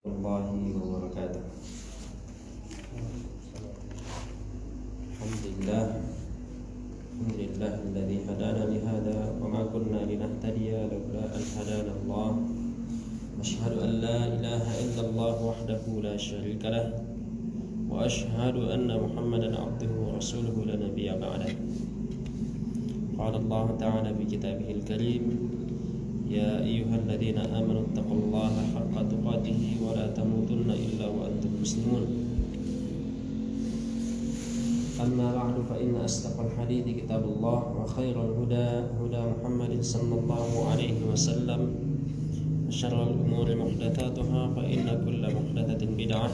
warahmatullahi wabarakatuh. Alhamdulillah alladzi hadana li hada wa ma kunna linahtadiya laula an hadana Allah. Asyhadu an la ilaha illallah wahdahu la syarika lah wa asyhadu anna Muhammadan abduhu wa rasuluhu la nabiyya ba'dah. Qala Allah ta'ala fi kitabihil karim, ya ayyuhalladzina amanu taqullaha haqqa tuqatih wa la tamutunna illa wa antum muslimun. Amma ba'du, fa inna asdaqal hadithi kitabullah wa khairal huda huda Muhammadin sallallahu alaihi wasallam wa syarrul umuri muhdatsatuha fa inna kulla muhdatsatin bid'ah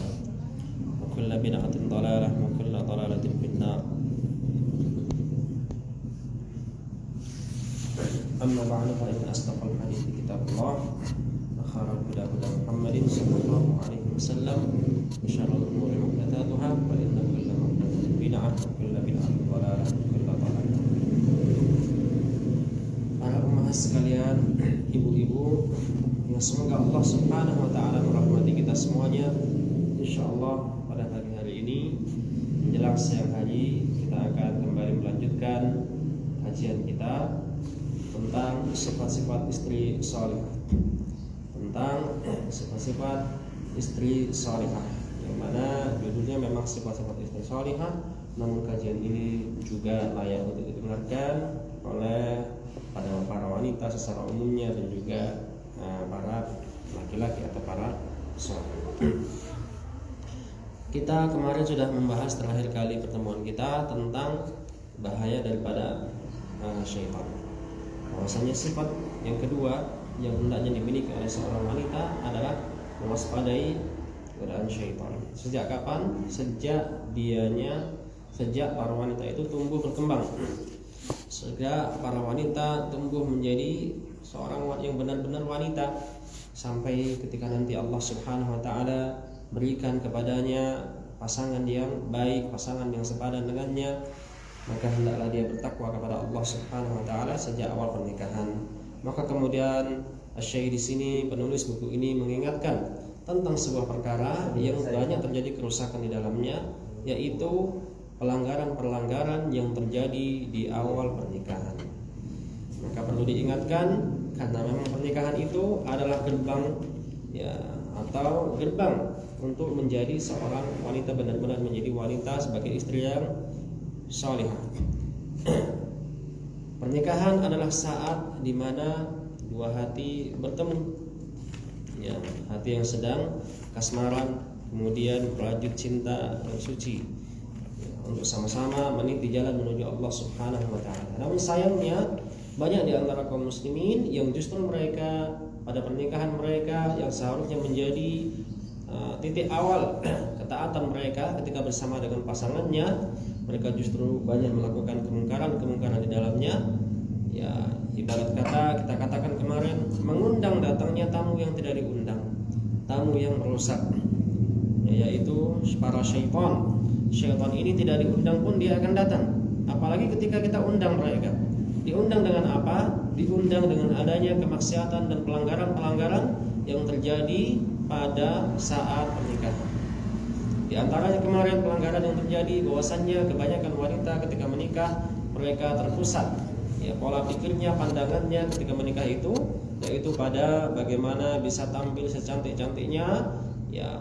wa kulla bid'atin dhalalah wa kulla dhalalatin finnar. Amma ba'du, fa inna asdaqal hadithi kitabullah wa khairal huda huda Muhammadin sallallahu alaihi wasallam wa syarrul umuri muhdatsatuha fa inna kulla muhdatsatin bid'ah wa kulla bid'atin dhalalah wa kulla dhalalatin. Para umat sekalian, ibu-ibu, yang semoga Allah Subhanahu wa taala merahmati kita semuanya. Insyaallah pada pagi hari ini menjelang siang hari kita akan kembali melanjutkan kajian kita tentang sifat-sifat istri salihah. Tentang sifat-sifat istri salihah, yang mana judulnya memang sifat-sifat istri salihah, namun kajian ini juga layak untuk didengarkan oleh para wanita secara umumnya dan juga para laki-laki atau para suami. Kita kemarin sudah membahas terakhir kali pertemuan kita tentang bahaya daripada syaitan. Bahwasanya sifat yang kedua yang hendaknya dimiliki oleh seorang wanita adalah mewaspadai godaan syaitan. Sejak kapan? Sejak para wanita itu tumbuh berkembang. Sehingga para wanita tumbuh menjadi seorang yang benar-benar wanita, sampai ketika nanti Allah Subhanahu wa taala berikan kepadanya pasangan yang baik, pasangan yang sepadan dengannya, maka hendaklah dia bertakwa kepada Allah Subhanahu wa taala sejak awal pernikahan. Maka kemudian Asy-Syaikh di sini, penulis buku ini, mengingatkan tentang sebuah perkara yang banyak terjadi kerusakan di dalamnya, yaitu pelanggaran-pelanggaran yang terjadi di awal pernikahan. Maka perlu diingatkan, karena memang pernikahan itu adalah gerbang atau gerbang untuk menjadi seorang wanita, benar-benar menjadi wanita sebagai istri yang salihah. Pernikahan adalah saat di mana dua hati bertemu, hati yang sedang kasmaran, kemudian berlanjut cinta dan suci, untuk sama-sama meniti jalan menuju Allah Subhanahu wa taala. Namun sayangnya banyak di antara kaum muslimin yang justru mereka pada pernikahan mereka yang seharusnya menjadi titik awal ketaatan mereka ketika bersama dengan pasangannya, mereka justru banyak melakukan kemungkaran di dalamnya. Ibarat kata, kita katakan kemarin, mengundang datangnya tamu yang tidak diundang, tamu yang merusak, yaitu para syaitan. Syaitan ini tidak diundang pun dia akan datang. Apalagi ketika kita undang mereka. Diundang dengan apa? Diundang dengan adanya kemaksiatan dan pelanggaran-pelanggaran yang terjadi pada saat pernikahan. Di antaranya kemarin pelanggaran yang terjadi, bahwasannya kebanyakan wanita ketika menikah mereka terpusat, pola pikirnya, pandangannya ketika menikah itu, yaitu pada bagaimana bisa tampil secantik-cantiknya,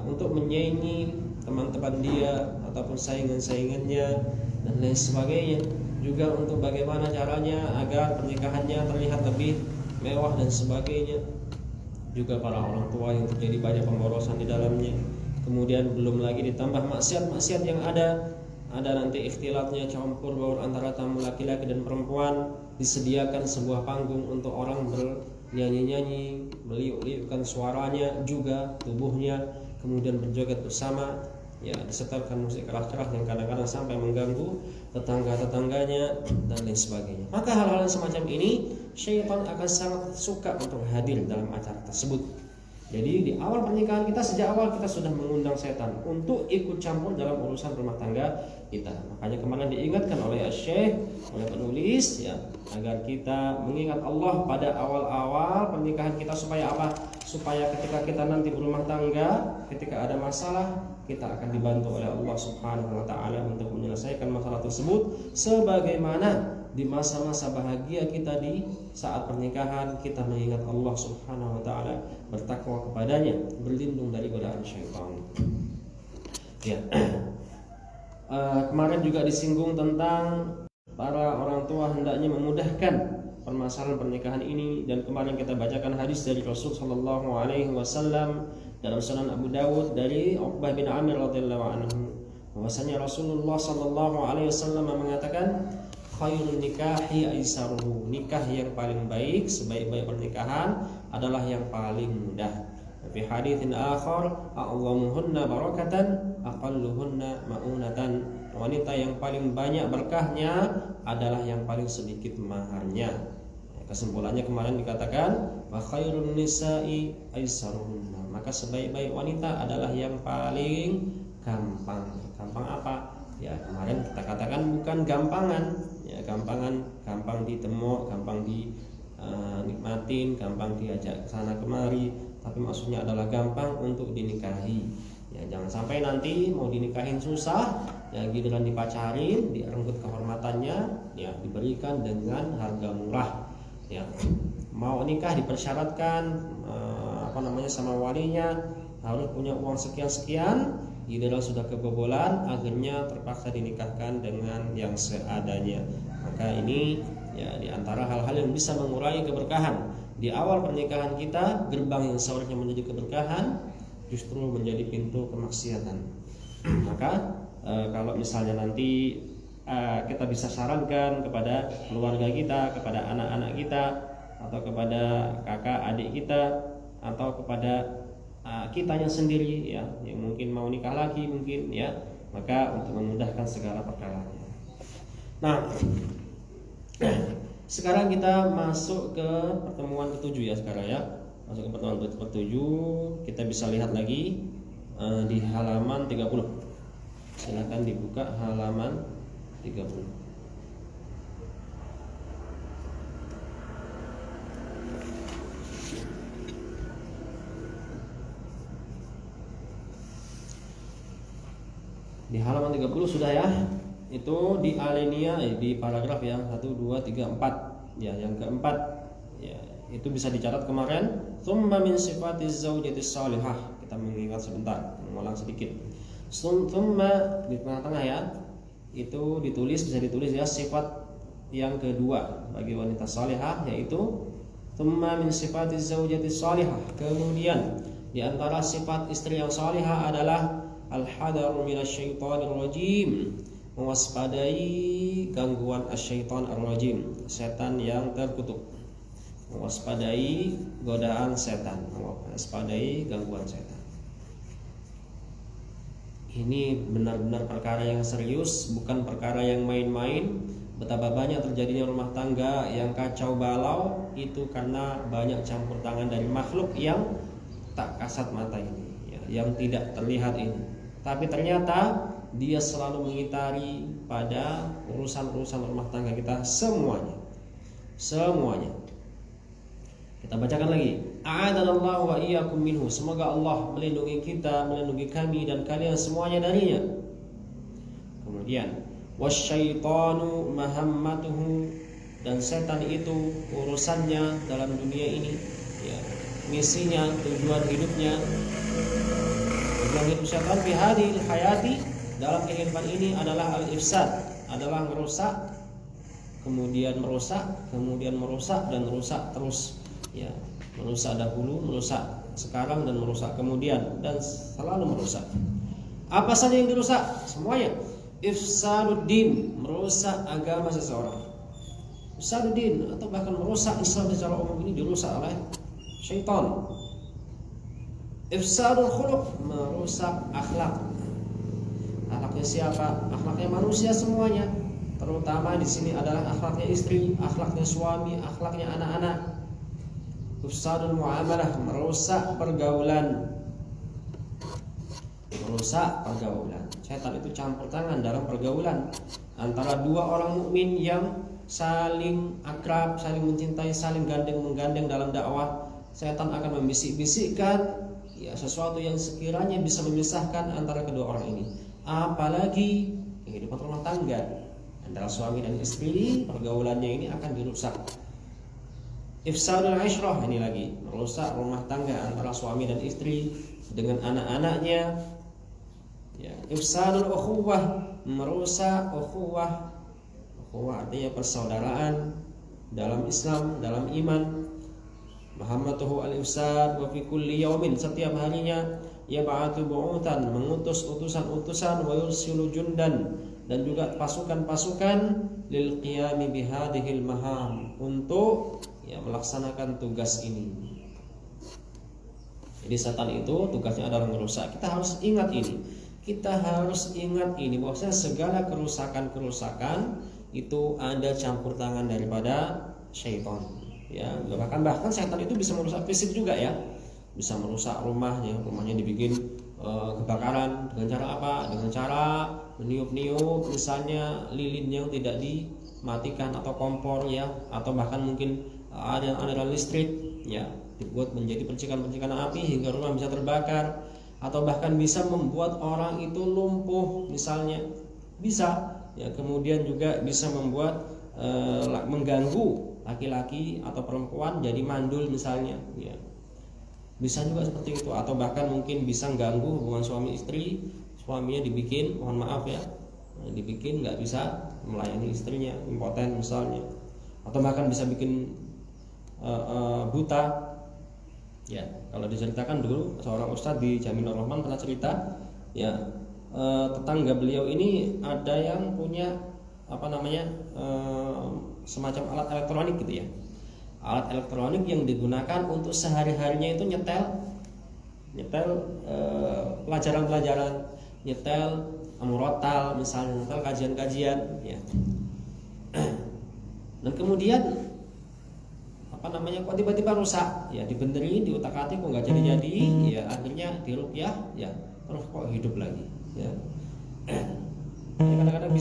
untuk menyaingi teman-teman dia ataupun saingan-saingannya dan lain sebagainya. Juga untuk bagaimana caranya agar pernikahannya terlihat lebih mewah dan sebagainya. Juga para orang tua yang terjadi banyak pemborosan di dalamnya. Kemudian belum lagi ditambah maksiat-maksiat yang ada nanti ikhtilatnya, campur baur antara tamu laki-laki dan perempuan. Disediakan sebuah panggung untuk orang bernyanyi-nyanyi, meliuk-liukkan suaranya, juga tubuhnya, kemudian berjoget bersama, disetelkan musik keras-keras yang kadang-kadang sampai mengganggu tetangga-tetangganya dan lain sebagainya. Maka hal-hal semacam ini syaitan akan sangat suka untuk hadir dalam acara tersebut. Jadi di awal pernikahan kita, sejak awal kita sudah mengundang setan untuk ikut campur dalam urusan rumah tangga kita. Makanya kemarin diingatkan oleh Syekh, oleh penulis ya, agar kita mengingat Allah pada awal-awal pernikahan kita supaya apa? Supaya ketika kita nanti berumah tangga, ketika ada masalah, kita akan dibantu oleh Allah Subhanahu wa taala untuk menyelesaikan masalah tersebut sebagaimana di masa-masa bahagia kita di saat pernikahan kita mengingat Allah Subhanahu wa taala, bertakwa kepadanya, berlindung dari godaan syaitan. Ya. Kemarin juga disinggung tentang para orang tua hendaknya memudahkan permasalahan pernikahan ini, dan kemarin kita bacakan hadis dari Rasul sallallahu alaihi wasallam dalam Sunan Abu Dawud dari Uqbah bin Amir radhiyallahu anhu, bahwasanya Rasulullah sallallahu alaihi wasallam mengatakan, khairun nikahi aisaruhu, nikah yang paling baik, sebaik-baik pernikahan adalah yang paling mudah. Fi haditsin akhar, a'zamuhunna barakatan aqalluhunna maunatan, wanita yang paling banyak berkahnya adalah yang paling sedikit maharnya. Kesimpulannya kemarin dikatakan wa khairun nisa'i aisaruhunna, maka sebaik-baik wanita adalah yang paling gampang. Gampang apa? Ya kemarin kita katakan bukan gampangan, ya gampang ditemuk, gampang dinikmatin, gampang diajak ke sana kemari, tapi maksudnya adalah gampang untuk dinikahi. Ya jangan sampai nanti mau dinikahin susah, ya giliran dipacarin, direnggut kehormatannya, ya diberikan dengan harga murah. Ya mau nikah dipersyaratkan sama walinya harus punya uang sekian-sekian. Giliran sudah kebobolan, akhirnya terpaksa dinikahkan dengan yang seadanya. Maka ini ya diantara hal-hal yang bisa mengurangi keberkahan di awal pernikahan kita. Gerbang yang seharusnya menjadi keberkahan justru menjadi pintu kemaksiatan. Maka kalau misalnya nanti kita bisa sarankan kepada keluarga kita, kepada anak-anak kita, atau kepada kakak adik kita, atau kepada kitanya sendiri ya, yang mungkin mau nikah lagi mungkin ya, maka untuk memudahkan segala perkaranya. Nah, sekarang kita masuk ke pertemuan ke-7 ya sekarang ya. Masuk ke pertemuan ke-7, kita bisa lihat lagi di halaman 30. Silakan dibuka halaman 30. Di halaman 30 sudah ya. Itu di alinea di paragraf yang 1 2 3 4. Ya, yang keempat. Ya, itu bisa dicatat kemarin. Tsumma min sifatiz zaujatis salihah. Kita mengingat sebentar, mengulang sedikit. Tsumma di tengah-tengah ya. Itu ditulis, bisa ditulis ya, sifat yang kedua bagi wanita salihah, yaitu tsumma min sifatiz zaujatis salihah. Kemudian di antara sifat istri yang salihah adalah al-hadaru minasyaitonir rajim, mewaspadai gangguan asyaiton ar-rajim, setan yang terkutuk. Mewaspadai godaan setan, mewaspadai gangguan setan. Ini benar-benar perkara yang serius, bukan perkara yang main-main. Betapa banyak terjadinya rumah tangga yang kacau balau itu karena banyak campur tangan dari makhluk yang tak kasat mata ini, ya, yang tidak terlihat ini. Tapi ternyata dia selalu mengitari pada urusan-urusan rumah tangga kita semuanya. Semuanya. Kita bacakan lagi. A'adallahu wa iyyakum minhu. Semoga Allah melindungi kita, melindungi kami dan kalian semuanya darinya. Kemudian, wasyaitanu mahammatuhu, dan setan itu urusannya dalam dunia ini, ya, misinya, tujuan hidupnya. Tujuan hidup setan fi hadhil hayati, dalam kehidupan ini adalah al-ifsad, adalah merusak, kemudian merusak, kemudian merusak dan merusak terus. Ya, merusak dahulu, merusak sekarang dan merusak kemudian, dan selalu merusak. Apa saja yang dirusak? Semuanya. Ifsaduddin, merusak agama seseorang. Ifsaduddin atau bahkan merusak Islam secara umum ini dirusak oleh syaitan. Ifsadul khuluq, merusak akhlak. Akhlaknya siapa? Akhlaknya manusia semuanya. Terutama di sini adalah akhlaknya istri, akhlaknya suami, akhlaknya anak-anak. Ifsadul muamalah, merusak pergaulan. Merusak pergaulan. Setan itu campur tangan dalam pergaulan antara dua orang mukmin yang saling akrab, saling mencintai, saling gandeng-menggandeng dalam dakwah. Setan akan membisik-bisikkan ya sesuatu yang sekiranya bisa memisahkan antara kedua orang ini. Apalagi kehidupan rumah tangga antara suami dan istri, pergaulannya ini akan dirusak. Ifsadul ishrah, ini lagi merusak rumah tangga antara suami dan istri dengan anak-anaknya. Ya, ifsadul ukhuwah, merusak ukhuwah. Ukhuwah artinya persaudaraan dalam Islam, dalam iman. Muhammatuhu al-ifsad wa fi kulli yaumin, setiap harinya yab'atu bu'utan, mengutus utusan-utusan, wa yursilu jundan, dan juga pasukan-pasukan lil qiyami bihadhil maham, untuk ya melaksanakan tugas ini. Jadi setan itu tugasnya adalah merusak. Kita harus ingat ini. Kita harus ingat ini, bahwasanya segala kerusakan-kerusakan itu ada campur tangan daripada syaitan. Ya, bahkan setan itu bisa merusak fisik juga ya. Bisa merusak rumahnya dibikin kebakaran dengan cara apa? Dengan cara meniup-niup misalnya lilin yang tidak dimatikan atau kompor ya, atau bahkan mungkin ada aliran listrik ya, dibuat menjadi percikan-percikan api hingga rumah bisa terbakar, atau bahkan bisa membuat orang itu lumpuh misalnya, bisa ya. Kemudian juga bisa membuat mengganggu laki-laki atau perempuan jadi mandul misalnya ya. Bisa juga seperti itu, atau bahkan mungkin bisa mengganggu hubungan suami istri. Suaminya dibikin, mohon maaf ya, dibikin nggak bisa melayani istrinya, impoten misalnya, atau bahkan bisa bikin buta. Ya, kalau diceritakan dulu seorang ustadz di Jaminur Rahman pernah cerita, ya tetangga beliau ini ada yang punya semacam alat elektronik gitu ya, alat elektronik yang digunakan untuk sehari-harinya itu nyetel pelajaran-pelajaran, nyetel murotal misalnya, nyetel kajian-kajian ya. Dan kemudian kok tiba-tiba rusak ya, dibenerin, diutak-atik kok nggak jadi-jadi ya, akhirnya diruqyah ya, terus kok hidup lagi ya. Ya, kadang-kadang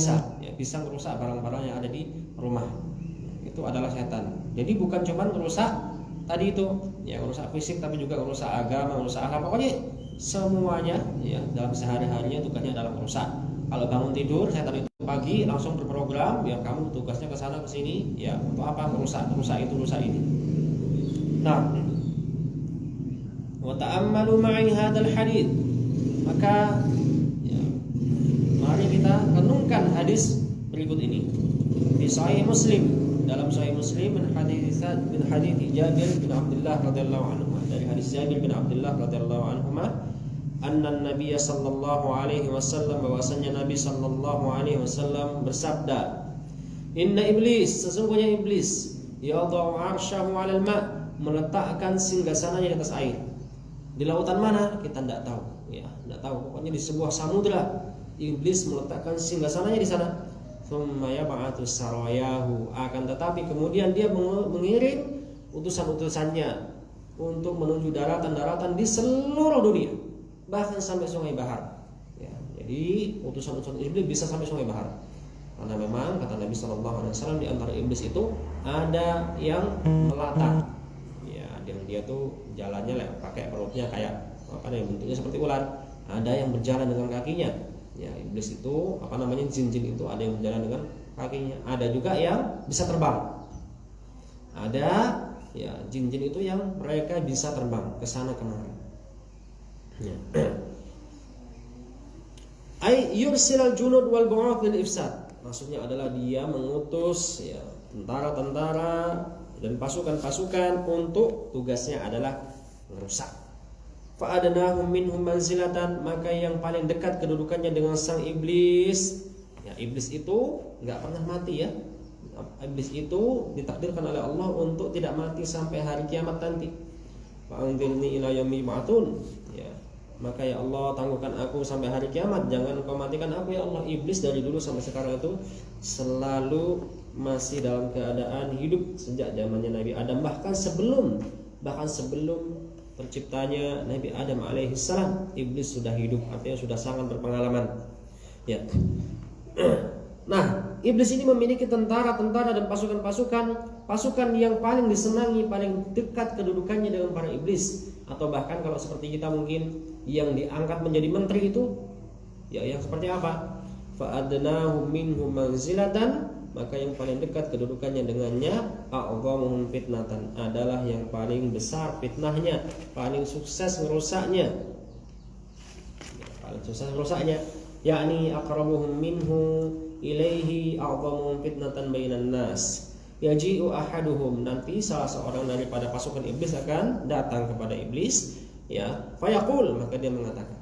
bisa merusak barang-barang yang ada di rumah. Itu adalah setan. Jadi bukan cuma merusak tadi itu ya, merusak fisik, tapi juga merusak agama, merusak akhlak, pokoknya semuanya ya dalam sehari-harinya tugasnya adalah merusak. Kalau bangun tidur, setan itu pagi langsung berprogram ya, kamu tugasnya ke sana ke sini ya, untuk apa? Merusak itu, rusak ini. Nah, wa ta'ammalu ma'i hadzal hadits, maka ya, mari kita renungkan hadis berikut ini di Sahih Muslim, dalam Sahih Muslim min hadits Jabir bin Abdullah radhiyallahu anhu, dari hadis Jabir bin Abdullah radhiyallahu anhu, anna Nabiy sallallahu alaihi wasallam, bahwasanya Nabi sallallahu alaihi wasallam bersabda, inna iblis, sesungguhnya iblis, yadau arsyahu 'alal ma', meletakkan singgasananya di atas air. Di lautan mana? Kita tidak tahu ya, tidak tahu. Pokoknya di sebuah samudra iblis meletakkan singgasananya di sana. Tsumma yab'atsu sarayahu, akan tetapi kemudian dia mengirim utusan-utusannya untuk menuju daratan-daratan di seluruh dunia, bahkan sampai Sungai Bahar ya. Jadi utusan-utusan iblis bisa sampai Sungai Bahar, karena memang kata Nabi SAW, di antara iblis itu ada yang melata ya, dia tuh jalannya pakai perutnya kayak yang bentuknya seperti ular, ada yang berjalan dengan kakinya ya. Iblis itu jin-jin itu ada yang berjalan dengan kakinya, ada juga yang bisa terbang, ada ya jin-jin itu yang mereka bisa terbang ke sana kemari ya. Ay yursilal junud wal bu'ath lil ifsad, maksudnya adalah dia mengutus ya tentara-tentara dan pasukan-pasukan untuk tugasnya adalah merusak. Fa adnahum minhum manzilatan, maka yang paling dekat kedudukannya dengan sang iblis ya, iblis itu enggak pernah mati ya. Iblis itu ditakdirkan oleh Allah untuk tidak mati sampai hari kiamat nanti. Fa anzilni ila yaumil ba'tsun ya, maka ya Allah tangguhkan aku sampai hari kiamat, jangan kau matikan aku ya Allah. Iblis dari dulu sampai sekarang itu selalu masih dalam keadaan hidup sejak zamannya Nabi Adam, bahkan sebelum Bahkan sebelum terciptanya Nabi Adam alaihissalam, iblis sudah hidup, artinya sudah sangat berpengalaman. Ya. Nah, iblis ini memiliki tentara-tentara dan pasukan yang paling disenangi, paling dekat kedudukannya dengan para iblis. Atau bahkan kalau seperti kita mungkin yang diangkat menjadi menteri itu, ya yang seperti apa? Fa'adnahum minhum manzilatan, maka yang paling dekat kedudukannya dengannya, a'dhamuhum fitnatan, adalah yang paling besar fitnahnya, paling sukses merusaknya. Paling sukses merusaknya, yakni aqrabuhum minhu ilaihi a'dhamuhum fitnatan bainan nas. Yaji'u ahaduhum, nanti salah seorang daripada pasukan iblis akan datang kepada iblis, ya, fayaqul, maka dia mengatakan,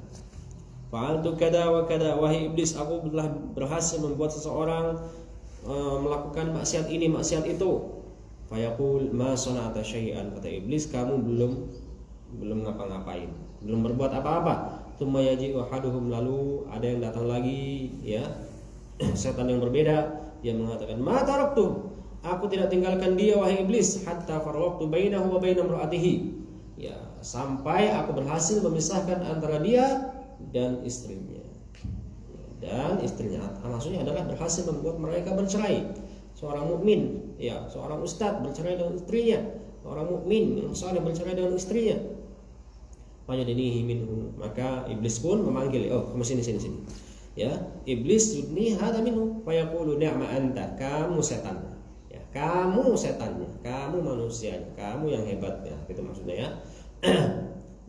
fa'altu kada wa kada, wahai iblis, aku telah berhasil membuat seseorang melakukan maksiat ini, maksiat itu. Fayaqul ma sana'ata syai'an, kata iblis, kamu belum ngapa-ngapain, belum berbuat apa-apa. Tsumma yaji'u ahaduhum, lalu ada yang datang lagi, ya, setan yang berbeda, yang mengatakan, ma taraktu, aku tidak tinggalkan dia wahai iblis, hatta farraqtu bainahu wa baina imra'atihi, ya, sampai aku berhasil memisahkan antara dia dan istrinya. Maksudnya adalah berhasil membuat mereka bercerai. Seorang mukmin, ya, seorang ustadz bercerai dengan istrinya, seorang mukmin yang saleh bercerai dengan istrinya. Fayadnihi minhu, maka iblis pun memanggil, oh, kamu sini. Ya, iblis yudni hada minhu, fayaqulu ni'ma anta, kamu setan. Ya, kamu setannya, kamu manusianya, kamu yang hebat, ya, itu maksudnya, ya.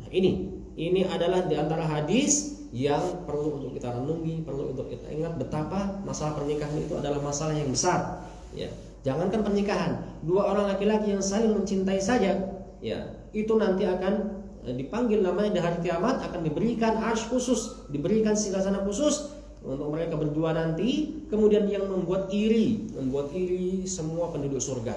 Nah, ini adalah di antara hadis yang perlu untuk kita renungi, perlu untuk kita ingat betapa masalah pernikahan itu adalah masalah yang besar. Ya, jangankan pernikahan, dua orang laki-laki yang saling mencintai saja, ya, itu nanti akan dipanggil namanya di hari kiamat, akan diberikan arsy khusus, diberikan singgasana khusus untuk mereka berdua nanti. Kemudian yang membuat iri semua penduduk surga.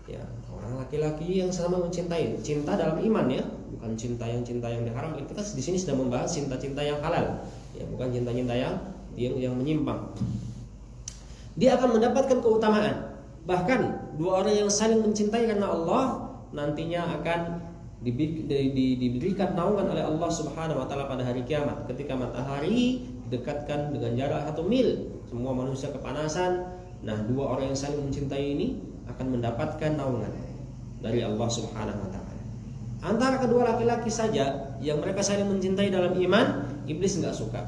Ya, orang laki-laki yang sama mencintai, cinta dalam iman, ya, bukan cinta yang diharam. Kita di sini sedang membahas cinta-cinta yang halal, ya, bukan cinta-cinta yang menyimpang. Dia akan mendapatkan keutamaan. Bahkan dua orang yang saling mencintai karena Allah nantinya akan diberikan naungan oleh Allah Subhanahu wa taala pada hari kiamat, ketika matahari didekatkan dengan jarak 1 mil, semua manusia kepanasan. Nah, dua orang yang saling mencintai ini akan mendapatkan naungan dari Allah Subhanahu wa taala. Antara kedua laki-laki saja yang mereka saling mencintai dalam iman, iblis enggak suka.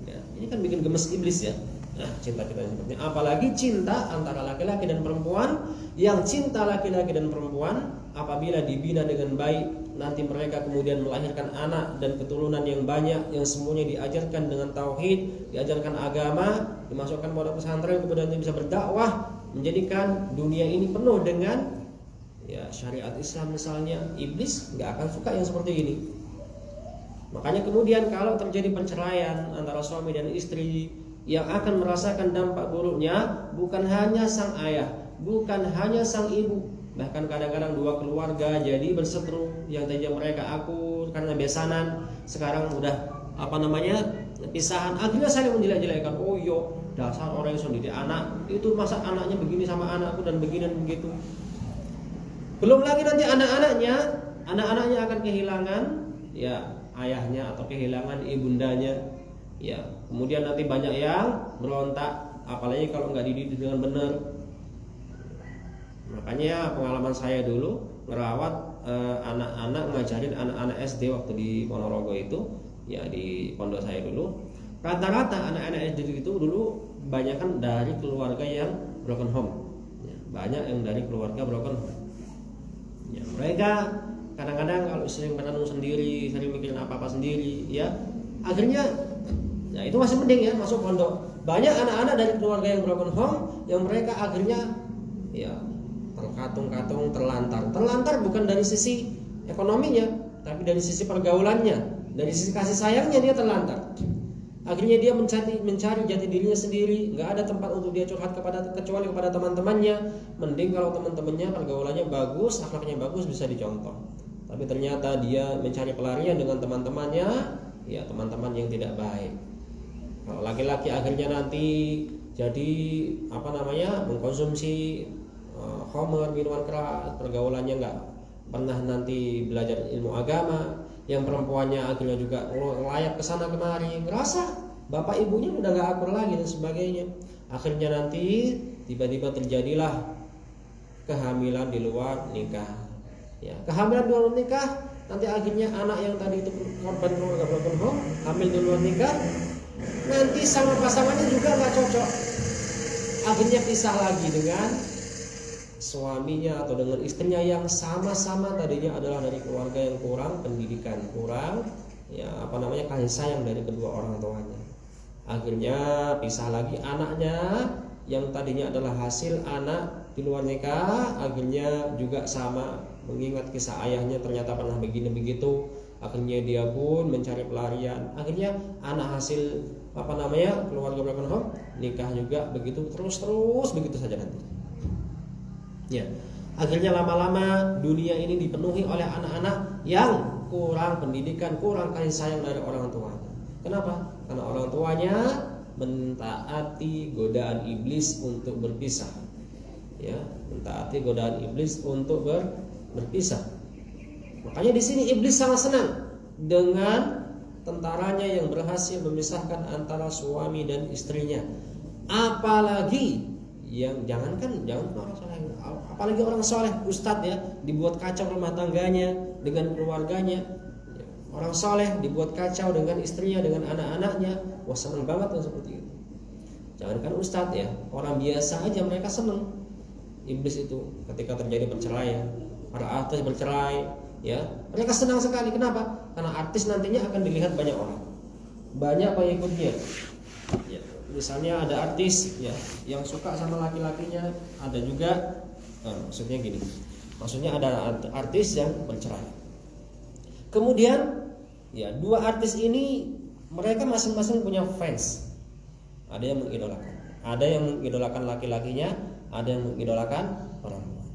Ya, ini kan bikin gemes iblis, ya. Nah, cinta-cinta seperti ini, apalagi cinta antara laki-laki dan perempuan, yang cinta laki-laki dan perempuan apabila dibina dengan baik, nanti mereka kemudian melahirkan anak dan keturunan yang banyak, yang semuanya diajarkan dengan tauhid, diajarkan agama, dimasukkan pondok pesantren, kemudian bisa berdakwah, menjadikan dunia ini penuh dengan, ya, syariat Islam misalnya. Iblis nggak akan suka yang seperti ini. Makanya kemudian kalau terjadi perceraian antara suami dan istri, yang akan merasakan dampak buruknya bukan hanya sang ayah, bukan hanya sang ibu, bahkan kadang-kadang dua keluarga jadi berseteru. Yang tadinya mereka akur karena besanan, sekarang udah pisahan, akhirnya saling menjelek-jelekan. Oh yo, dasar orang yang sudah didik anak itu, masa anaknya begini sama anakku dan begini dan begitu. Belum lagi nanti anak-anaknya akan kehilangan, ya, ayahnya atau kehilangan ibundanya. Ya, kemudian nanti banyak yang berontak, apalagi kalau nggak dididik dengan benar. Makanya pengalaman saya dulu ngerawat anak-anak, ngajarin anak-anak SD waktu di Ponorogo itu, ya, di pondok saya dulu. Rata-rata anak-anak SD itu dulu banyak kan dari keluarga yang broken home, ya, banyak yang dari keluarga broken home. Ya, mereka kadang-kadang kalau sering menanung sendiri, sering mikirin apa-apa sendiri, ya, akhirnya, ya, itu masih mending, ya, masuk pondok. Banyak anak-anak dari keluarga yang broken home yang mereka akhirnya, ya, terkatung-katung, terlantar bukan dari sisi ekonominya, tapi dari sisi pergaulannya, dari sisi kasih sayangnya dia terlantar. Akhirnya dia mencari jati dirinya sendiri, nggak ada tempat untuk dia curhat kecuali kepada teman-temannya. Mending kalau teman-temannya pergaulannya bagus, akhlaknya bagus, bisa dicontoh. Tapi ternyata dia mencari pelarian dengan teman-temannya, ya, teman-teman yang tidak baik. Kalau laki-laki akhirnya nanti jadi mengkonsumsi khamr, minuman keras, pergaulannya pernah nanti belajar ilmu agama, yang perempuannya akhirnya juga layak kesana kemari, ngerasa bapak ibunya udah gak akur lagi dan sebagainya. Akhirnya nanti tiba-tiba terjadilah kehamilan di luar nikah. Ya, kehamilan di luar nikah, nanti akhirnya anak yang tadi itu korban keluarga broken home, hamil di luar nikah, nanti sama pasangannya juga nggak cocok, akhirnya pisah lagi dengan suaminya atau dengan istrinya yang sama-sama tadinya adalah dari keluarga yang kurang pendidikan, kurang kasih sayang dari kedua orang tuanya. Akhirnya pisah lagi, anaknya yang tadinya adalah hasil anak di luar nikah akhirnya juga sama, mengingat kisah ayahnya ternyata pernah begini begitu. Akhirnya dia pun mencari pelarian. Akhirnya anak hasil keluarga broken home nikah juga begitu, terus begitu saja nanti. Ya, akhirnya lama-lama dunia ini dipenuhi oleh anak-anak yang kurang pendidikan, kurang kasih sayang dari orang tuanya. Kenapa? Karena orang tuanya mentaati godaan iblis untuk berpisah. Ya, mentaati godaan iblis untuk berpisah. Makanya di sini iblis sangat senang dengan tentaranya yang berhasil memisahkan antara suami dan istrinya. Apalagi yang jangan orang soleh, apalagi orang soleh, ustadz ya, dibuat kacau rumah tangganya dengan keluarganya. Orang soleh dibuat kacau dengan istrinya, dengan anak-anaknya. Wah, senang banget kan seperti itu. Jangankan ustadz ya, orang biasa aja mereka senang. Iblis itu ketika terjadi perceraian, para artis bercerai, ya mereka senang sekali. Kenapa? Karena artis nantinya akan dilihat banyak orang, banyak pengikutnya. Ya, misalnya ada artis ya yang suka sama laki-lakinya, ada juga maksudnya ada artis yang bercerai. Kemudian ya dua artis ini mereka masing-masing punya fans. Ada yang mengidolakan, ada yang mengidolakan laki-lakinya, ada yang mengidolakan perempuan.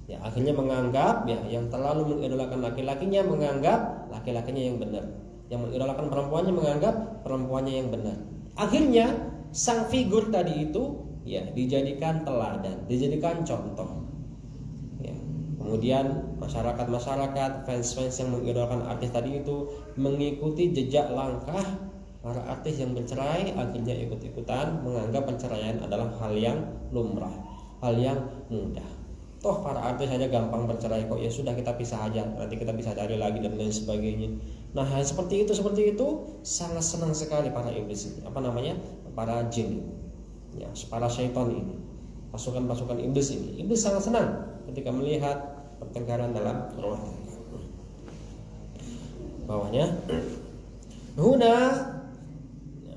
Ya, akhirnya menganggap ya yang terlalu mengidolakan laki-lakinya menganggap laki-lakinya yang benar, yang mengidolakan perempuannya menganggap perempuannya yang benar. Akhirnya sang figur tadi itu ya dijadikan teladan, dijadikan contoh. Ya, kemudian masyarakat, fans yang mengidolakan artis tadi itu mengikuti jejak langkah para artis yang bercerai, akhirnya ikut-ikutan menganggap perceraian adalah hal yang lumrah, hal yang mudah. Toh para artis hanya gampang bercerai kok, ya sudah kita pisah aja, nanti kita bisa cari lagi dan lain sebagainya. Nah, hal seperti itu sangat senang sekali para iblis ini, para jin, ya, para syaitan ini, pasukan iblis ini. Iblis sangat senang ketika melihat pertengkaran dalam rumah tangga. Bawahnya, huna,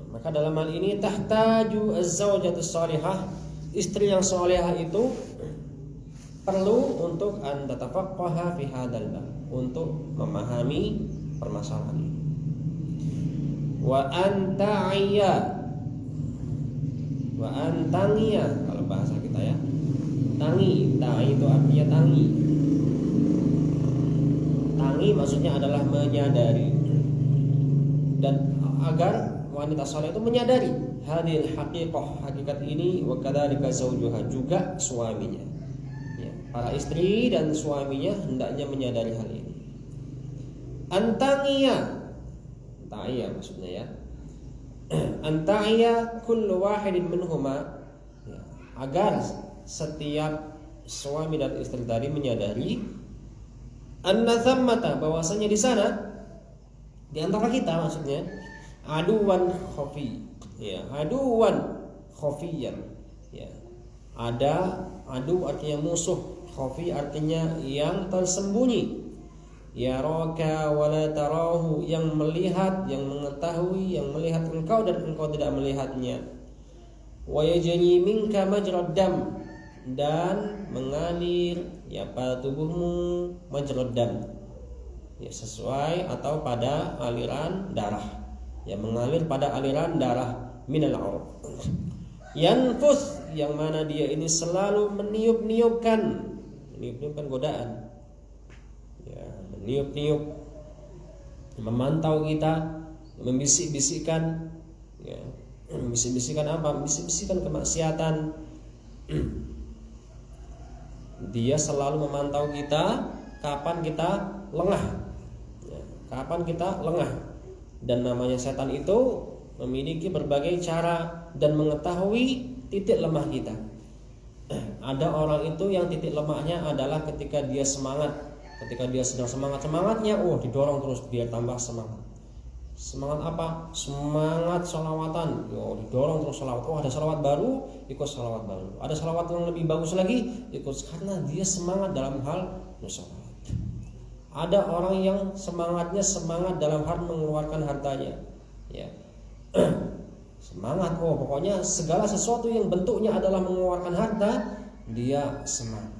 maka dalam hal ini tahtaju az-zawjatu salihah, istri yang salihah itu perlu untuk antatafaqaha fi hadzal bab, untuk memahami permasalahan ini. Wa antangiya kalau bahasa kita ya. Tangi itu artinya tangi. Tangi maksudnya adalah menyadari. Dan agar wanita saleh itu menyadari hadil haqiqah, hakikat ini, wa kadzalika zaujuha, juga suaminya. Ya, para istri dan suaminya hendaknya menyadari hal ini. Antangiya maksudnya ya. Antangiya kullu wahidin minhuma, ya, agar setiap suami dan istri tadi menyadari anna thammata, bahwasanya di sana di antara kita maksudnya aduwan khafi, ya, aduwan khafiyan, ya, ada adu artinya musuh, khafi artinya yang tersembunyi, ya raka wala tarahu, yang melihat, yang mengetahui, yang melihat engkau dan engkau tidak melihatnya, wa yajni minka majrad dam, dan mengalir ya pada tubuhmu majrad dam, ya sesuai atau pada aliran darah, ya mengalir pada aliran darah, minal auraq, yanfus, yang mana dia ini selalu meniup-niupkan godaan, ya, meniup-niup, memantau kita, membisik-bisikkan, ya, membisik-bisikkan apa? Membisik-bisikkan kemaksiatan. Dia selalu memantau kita kapan kita lengah. Ya, kapan kita lengah. Dan namanya setan itu memiliki berbagai cara dan mengetahui titik lemah kita. Ada orang itu yang titik lemahnya adalah ketika dia semangat, ketika dia sedang semangatnya, didorong terus biar tambah semangat. Semangat apa? Semangat sholawatan. Didorong terus sholawat. Ada sholawat baru, ikut sholawat baru. Ada sholawat yang lebih bagus lagi, ikut, karena dia semangat dalam hal sholawat. Ada orang yang semangatnya semangat dalam hal mengeluarkan hartanya. Ya. Semangat, pokoknya segala sesuatu yang bentuknya adalah mengeluarkan harta, dia semangat.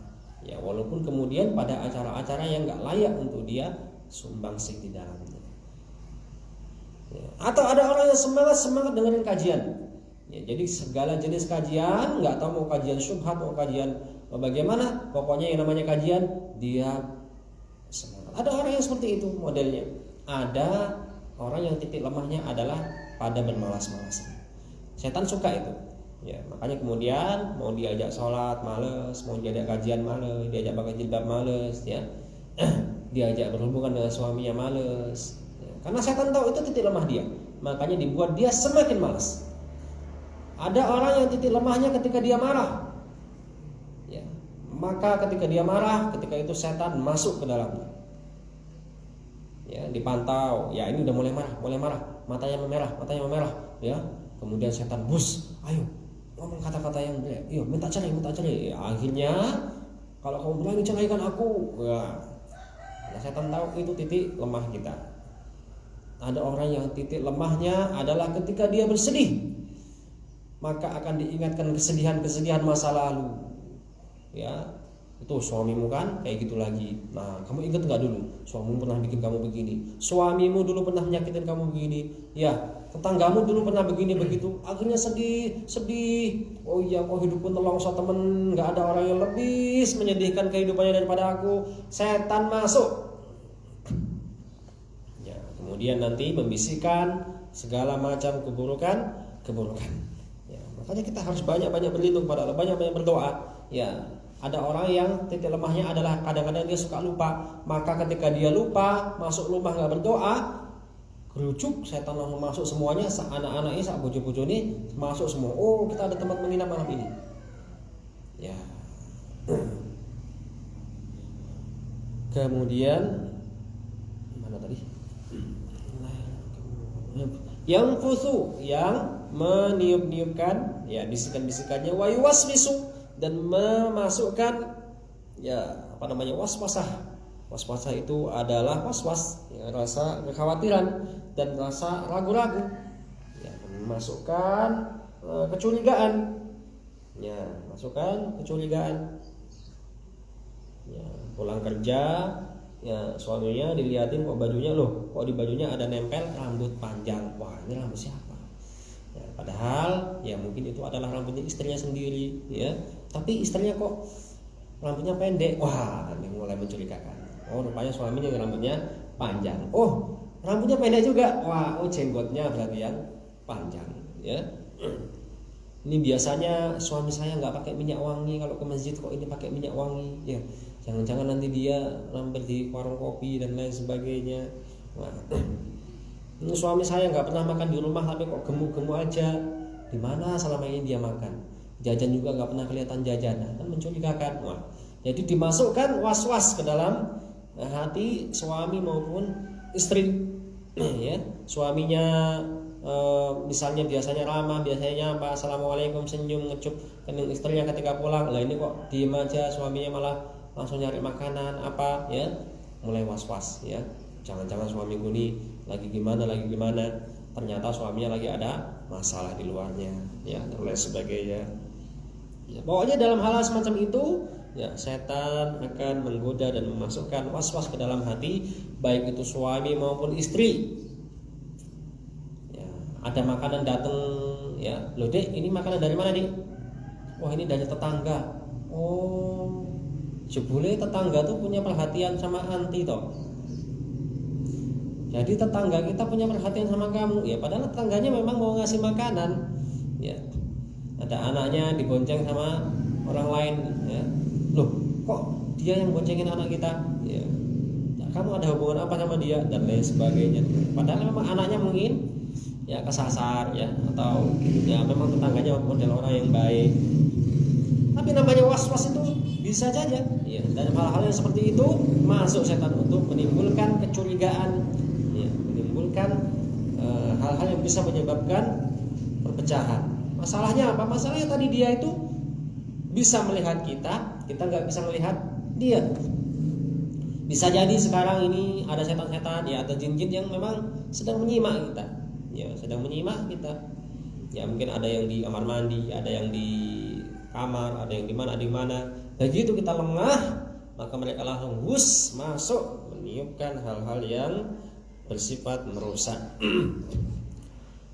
Ya, walaupun kemudian pada acara-acara yang nggak layak untuk dia sumbangsih di dalamnya. Ya. Atau ada orang yang semangat dengerin kajian. Ya, jadi segala jenis kajian, nggak tahu mau kajian syubhat, mau kajian bagaimana, pokoknya yang namanya kajian dia semangat. Ada orang yang seperti itu modelnya. Ada orang yang titik lemahnya adalah pada bermalas-malasan. Setan suka itu. Ya, makanya kemudian mau diajak sholat males, mau diajak kajian males, diajak pakai jilbab males, ya. Diajak berhubungan dengan suaminya males. Ya, karena setan tahu itu titik lemah dia. Makanya dibuat dia semakin malas. Ada orang yang titik lemahnya ketika dia marah. Ya, maka ketika dia marah, ketika itu setan masuk ke dalamnya. Ya, dipantau, ya ini udah mulai marah, matanya memerah, ya. Kemudian setan bus, ayo ngomong kata-kata yang jelek, minta cerai. Ya, akhirnya kalau kamu berani ceraikan aku, ya. Nah, setan tahu itu titik lemah kita. Ada orang yang titik lemahnya adalah ketika dia bersedih, maka akan diingatkan kesedihan masa lalu. Ya. Itu suamimu kan kayak gitu lagi. Nah, kamu ingat nggak dulu suamimu pernah bikin kamu begini, suamimu dulu pernah menyakitin kamu begini, ya tetanggamu dulu pernah begini begitu. Akhirnya sedih. Oh iya, kok hidupku nelongso temen, nggak ada orang yang lebih menyedihkan kehidupannya daripada aku. Setan masuk. Ya, kemudian nanti membisikkan segala macam keburukan. Ya, makanya kita harus banyak-banyak berlindung pada Allah, banyak-banyak berdoa. Ya. Ada orang yang titik lemahnya adalah kadang-kadang dia suka lupa. Maka ketika dia lupa, masuk rumah nggak berdoa, kerucuk, setan langsung masuk semuanya. Anak-anaknya, sak bojo-bojo ini masuk semua. Oh, kita ada tempat menginap malam ini. Ya. Kemudian mana tadi? Yang fusu, yang meniup-niupkan, ya bisikan-bisikannya, wa yuwaswisu, dan memasukkan waswasah itu adalah waswas, ya, rasa kekhawatiran dan rasa ragu-ragu, ya, memasukkan kecurigaan, ya, ya, pulang kerja, ya, suaminya dilihatin kok bajunya, kok di bajunya ada nempel rambut panjang, wah ini rambut siapa? Ya, padahal ya mungkin itu adalah rambutnya istrinya sendiri, ya. Tapi istrinya kok rambutnya pendek, wah ini mulai mencurigakan. Oh, rupanya suaminya rambutnya panjang. Oh, rambutnya pendek juga, wah, jenggotnya berarti yang panjang, ya. Ini biasanya suami saya nggak pakai minyak wangi, kalau ke masjid kok ini pakai minyak wangi, ya. Jangan-jangan nanti dia mampir di warung kopi dan lain sebagainya. Wah. Suami saya nggak pernah makan di rumah tapi kok gemuk-gemuk aja. Di mana selama ini dia makan? Jajan juga nggak pernah kelihatan jajanan, kan mencurigakan. Wah, jadi dimasukkan was-was ke dalam hati suami maupun istri. Ya, suaminya misalnya biasanya ramah, biasanya apa, assalamualaikum, senyum, ngecup kening istrinya ketika pulang. Lah ini kok diem aja, suaminya malah langsung nyari makanan apa, ya, mulai was-was, ya. Jangan-jangan suamiku ini lagi gimana, ternyata suaminya lagi ada masalah di luarnya, ya, dan lain sebagainya. Ya, pokoknya dalam hal semacam itu, ya, setan akan menggoda dan memasukkan was-was ke dalam hati, baik itu suami maupun istri. Ya, ada makanan datang, ya, loh Dek, ini makanan dari mana Dek? Wah, ini dari tetangga. Oh, jebule tetangga tuh punya perhatian sama anti toh. Jadi tetangga kita punya perhatian sama kamu, ya, padahal tetangganya memang mau ngasih makanan, ya. Ada anaknya dibonceng sama orang lain, ya. Loh, kok dia yang boncengin anak kita? Ya, kamu ada hubungan apa sama dia dan lain sebagainya. Padahal memang anaknya mungkin ya kesasar ya, atau ya memang tetangganya model orang yang baik. Tapi namanya was-was itu bisa saja ya, dan hal-hal yang seperti itu masuk setan untuk menimbulkan kecurigaan ya, menimbulkan hal-hal yang bisa menyebabkan perpecahan. Masalahnya apa? Masalahnya tadi dia itu bisa melihat kita nggak bisa melihat dia. Bisa jadi sekarang ini ada setan-setan ya, atau jin-jin yang memang sedang menyimak kita ya, sedang menyimak kita ya. Mungkin ada yang di kamar mandi, ada yang di kamar, ada yang di mana. Begitu kita lengah, maka mereka langsung masuk meniupkan hal-hal yang bersifat merusak.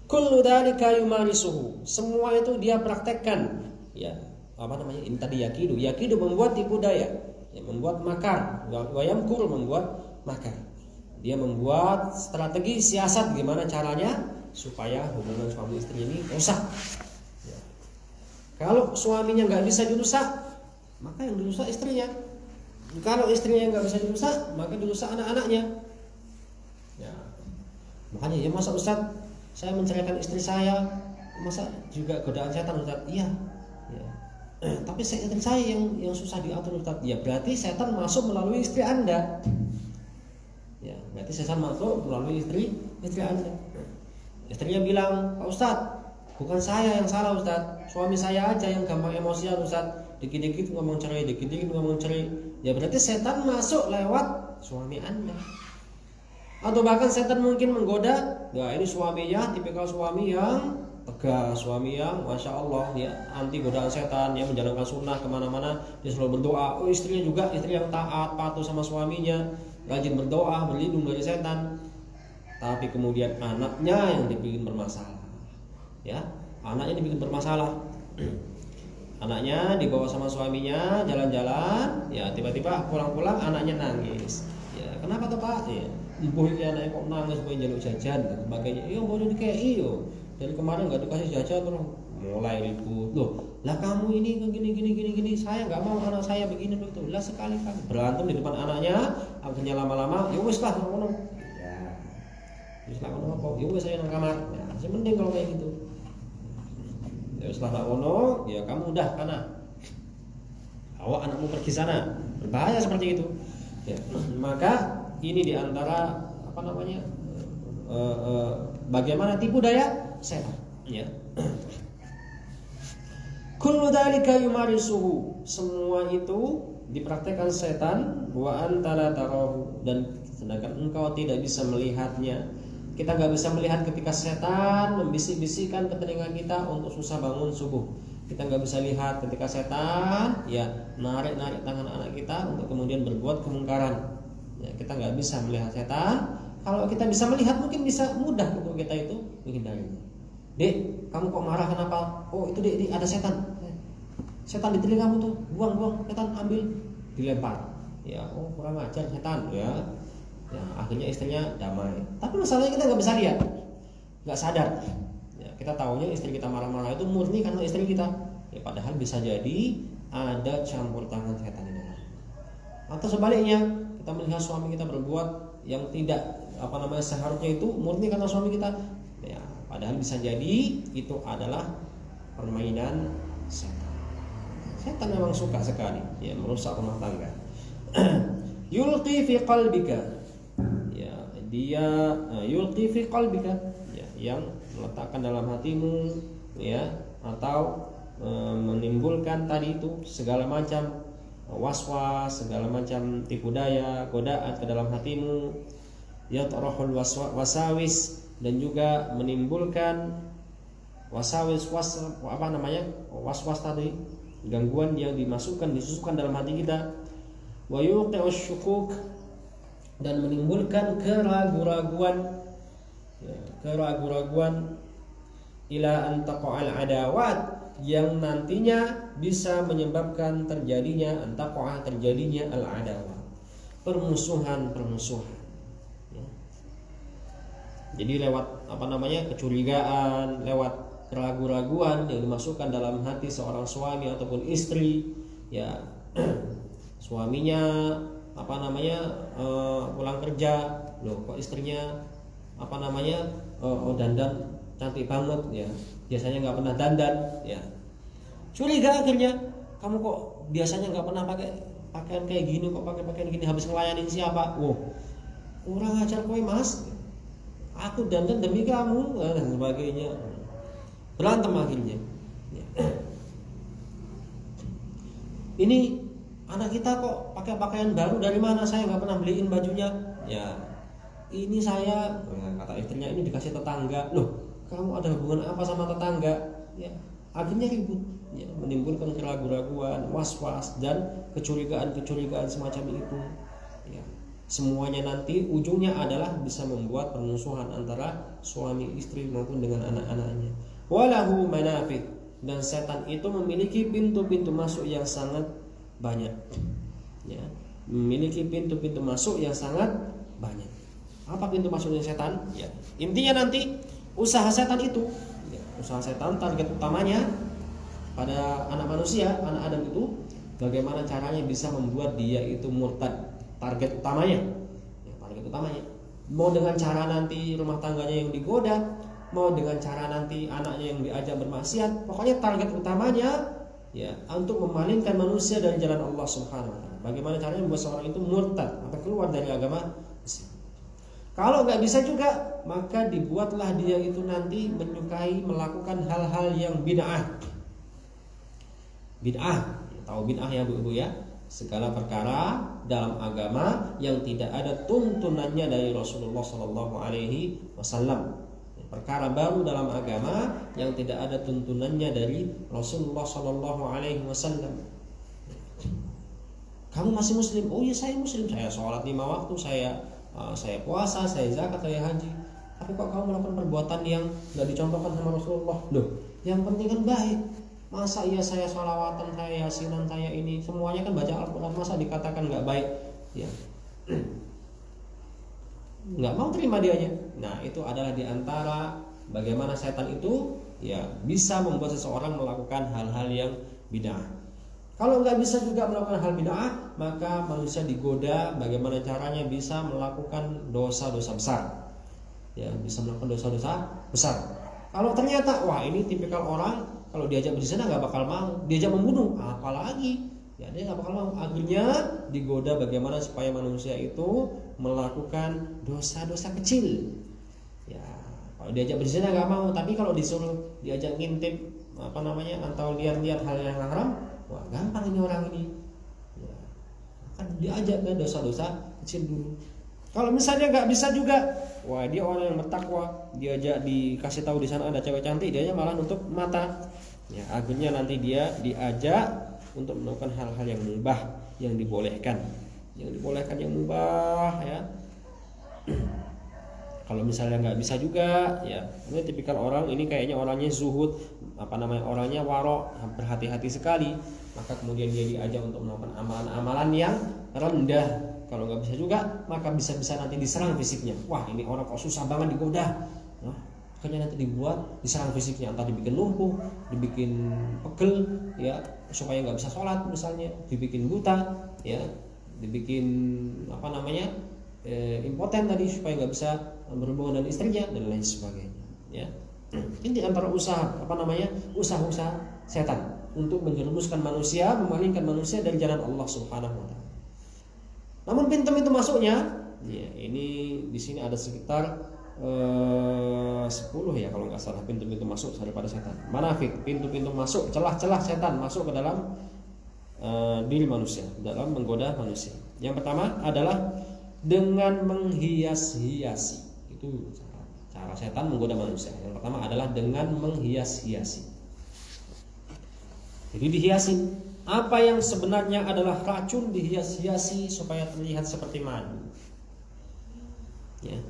Kullu dzalika yumarisuhu, semua itu dia praktekkan ya. Apa namanya? Ini tadi yakidu membuat tipu daya ya, membuat makar. Wa yamkur, membuat makar. Dia membuat strategi, siasat gimana caranya supaya hubungan suami istri ini rusak ya. Kalau suaminya nggak bisa dirusak, maka yang dirusak istrinya. Kalau istrinya nggak bisa dirusak, maka dirusak anak-anaknya ya. Makanya ya, masa Ustaz saya menceraikan istri saya, masa juga godaan setan Ustaz? Iya ya. Tapi istri saya yang susah diatur Ustaz. Ya berarti setan masuk melalui istri Anda ya, berarti setan masuk melalui istri Anda. Istrinya bilang, Pak Ustaz, bukan saya yang salah Ustaz, suami saya aja yang gampang emosian Ustaz, dikit-dikit ngomong cerai. Ya berarti setan masuk lewat suami Anda. Atau bahkan setan mungkin menggoda, ya ini suaminya tipikal suami yang tegas, suami yang Masya Allah ya, anti godaan setan, ya menjalankan sunnah kemana-mana, dia selalu berdoa. Istrinya juga istri yang taat, patuh sama suaminya, rajin berdoa, berlindung dari setan. Tapi kemudian anaknya yang dibikin bermasalah ya, anaknya dibikin bermasalah. Anaknya dibawa sama suaminya jalan-jalan ya, tiba-tiba pulang-pulang anaknya nangis ya. Kenapa tuh Pak ya, ibu ini anaknya kok nangis, pengen jaluk jajan dan sebagainya. Iya boleh dikei yo, dari kemarin nggak dikasih jajan terus mulai ribut. Loh lah kamu ini gini, saya nggak mau anak saya begini begitu. Lah sekali-kali berantem di depan anaknya, akhirnya lama-lama ya wis lah ngono. Terus lah ono apa? Ya wis saya nang kamar. Ya, masih mending kalau kayak gitu. Ya setelah ono, ya kamu udah kana. Bawa anakmu pergi sana. Berbahaya seperti itu. Ya, maka ini diantara apa namanya? Bagaimana tipu daya setan, ya. Kullu dzalika yumarisuhu, semua itu dipraktekkan setan, wa antala tarahu, dan sedangkan engkau tidak bisa melihatnya. Kita nggak bisa melihat ketika setan membisik-bisikkan ke telinga kita untuk susah bangun subuh. Kita nggak bisa lihat ketika setan ya narik-narik tangan anak kita untuk kemudian berbuat kemungkaran. Ya, kita nggak bisa melihat setan. Kalau kita bisa melihat, mungkin bisa mudah untuk kita itu menghindarinya. Dek, kamu kok marah kenapa? Oh itu dek ada setan. Setan di telingamu tuh, buang, setan ambil, dilempar. Ya, oh kurang ajar setan ya. Ya, akhirnya istrinya damai. Tapi masalahnya kita nggak bisa lihat, nggak sadar. Ya, kita tahunya istri kita marah-marah itu murni karena istri kita. Ya, padahal bisa jadi ada campur tangan setan ini. Atau sebaliknya, kita melihat suami kita berbuat yang tidak seharusnya itu murni karena suami kita. Ya, padahal bisa jadi itu adalah permainan setan. Setan memang suka sekali ya merusak rumah tangga. Yulqi fi qalbika, ya dia yulqi fi qalbika ya, yang meletakkan dalam hatimu ya, atau menimbulkan tadi itu segala macam waswas, segala macam tipu daya, godaan ke dalam hatimu, ya tarahul wasawis, dan juga menimbulkan wasawis waswas tadi, gangguan yang disusukkan dalam hati kita, wa yuqi'ush syukuk, dan menimbulkan keraguan-raguan ila an taqa'al adawat, yang nantinya bisa menyebabkan terjadinya al-adawat, permusuhan ya. Jadi lewat kecurigaan, lewat keraguan-raguan yang dimasukkan dalam hati seorang suami ataupun istri ya, suaminya pulang kerja, loh kok istrinya dandan cantik banget ya, biasanya nggak pernah dandan ya. Curiga akhirnya, kamu kok biasanya nggak pernah pakai pakaian kayak gini, kok pakai pakaian gini, habis ngelayanin siapa? Kurang ajar kowe mas, aku dandan demi kamu dan sebagainya. Berantem akhirnya ya. Ini anak kita kok pakai pakaian baru, dari mana? Saya nggak pernah beliin bajunya ya. Ini saya, kata istrinya, ini dikasih tetangga. Loh, kamu ada hubungan apa sama tetangga ya? Akhirnya ribut ya, menimbulkan keraguan-keraguan, was-was dan kecurigaan-kecurigaan semacam itu ya. Semuanya nanti ujungnya adalah bisa membuat permusuhan antara suami istri maupun dengan anak-anaknya. Walahu manafiq, dan setan itu memiliki pintu-pintu masuk yang sangat banyak ya, memiliki pintu-pintu masuk yang sangat banyak. Apa pintu masuknya setan ya? Intinya nanti usaha setan itu ya, usaha setan target utamanya pada anak manusia, anak Adam itu bagaimana caranya bisa membuat dia itu murtad. Target utamanya ya, target utamanya mau dengan cara nanti rumah tangganya yang digoda, mau dengan cara nanti anaknya yang diajak bermaksiat. Pokoknya target utamanya ya untuk memalingkan manusia dari jalan Allah Subhanahu wa taala. Bagaimana caranya membuat seorang itu murtad atau keluar dari agama Islam. Kalau nggak bisa juga, maka dibuatlah dia itu nanti menyukai melakukan hal-hal yang bid'ah. Bid'ah, tahu bid'ah ya Bu-ibu ya? Segala perkara dalam agama yang tidak ada tuntunannya dari Rasulullah Shallallahu Alaihi Wasallam. Perkara baru dalam agama yang tidak ada tuntunannya dari Rasulullah Shallallahu Alaihi Wasallam. Kamu masih muslim? Oh iya saya muslim, saya sholat 5 waktu, saya puasa, saya zakat, saya haji. Tapi kok kamu melakukan perbuatan yang nggak dicontohkan sama Rasulullah? Loh, yang penting kan baik. Masa iya saya sholawatan, saya yasinan, saya ini semuanya kan baca Al-Quran, masa dikatakan nggak baik? Ya, nggak mau terima dianya. Nah itu adalah diantara bagaimana setan itu ya bisa membuat seseorang melakukan hal-hal yang bid'ah. Kalau nggak bisa juga melakukan hal bid'ah, maka manusia digoda bagaimana caranya bisa melakukan dosa-dosa besar. Ya, bisa melakukan dosa-dosa besar. Kalau ternyata wah ini tipikal orang kalau diajak berzina nggak bakal mau, diajak membunuh apalagi, ya dia nggak bakal mau. Akhirnya digoda bagaimana supaya manusia itu melakukan dosa-dosa kecil. Ya, kalau diajak berzina nggak mau, tapi kalau disuruh diajak ngintip atau lihat-lihat hal yang haram, wah gampang ini orang ini ya, kan diajak ke dosa-dosa kecil dulu. Kalau misalnya nggak bisa juga, wah dia orang yang bertakwa, diajak dikasih tahu di sana ada cewek cantik, dia malah nutup mata ya. Akhirnya nanti dia diajak untuk melakukan hal-hal yang mubah, yang dibolehkan yang mubah ya. Kalau misalnya nggak bisa juga ya, ini tipikal orang ini kayaknya orangnya zuhud, orangnya warok, berhati-hati sekali, maka kemudian dia diajak untuk melakukan amalan-amalan yang rendah. Kalau nggak bisa juga, maka bisa-bisa nanti diserang fisiknya. Wah ini orang kok susah banget digoda. Nah, akhirnya nanti diserang fisiknya, entah dibikin lumpuh, dibikin pegel ya, supaya nggak bisa sholat misalnya, dibikin buta ya, dibikin impoten tadi supaya nggak bisa berhubungan dengan istrinya dan lain sebagainya ya. Ini antara usaha-usaha setan untuk menjerumuskan manusia, memalingkan manusia dari jalan Allah Subhanahu wa taala. Namun pintu-pintu masuknya ya, ini di sini ada sekitar 10 ya kalau nggak salah pintu-pintu masuk daripada setan. Manafik, pintu-pintu masuk, celah-celah setan masuk ke dalam diri manusia, dalam menggoda manusia. Yang pertama adalah dengan menghias-hiasi. Itu cara setan menggoda manusia. Yang pertama adalah dengan menghias-hiasi. Jadi dihiasi. Apa yang sebenarnya adalah racun dihias-hiasi supaya terlihat seperti madu. Ya.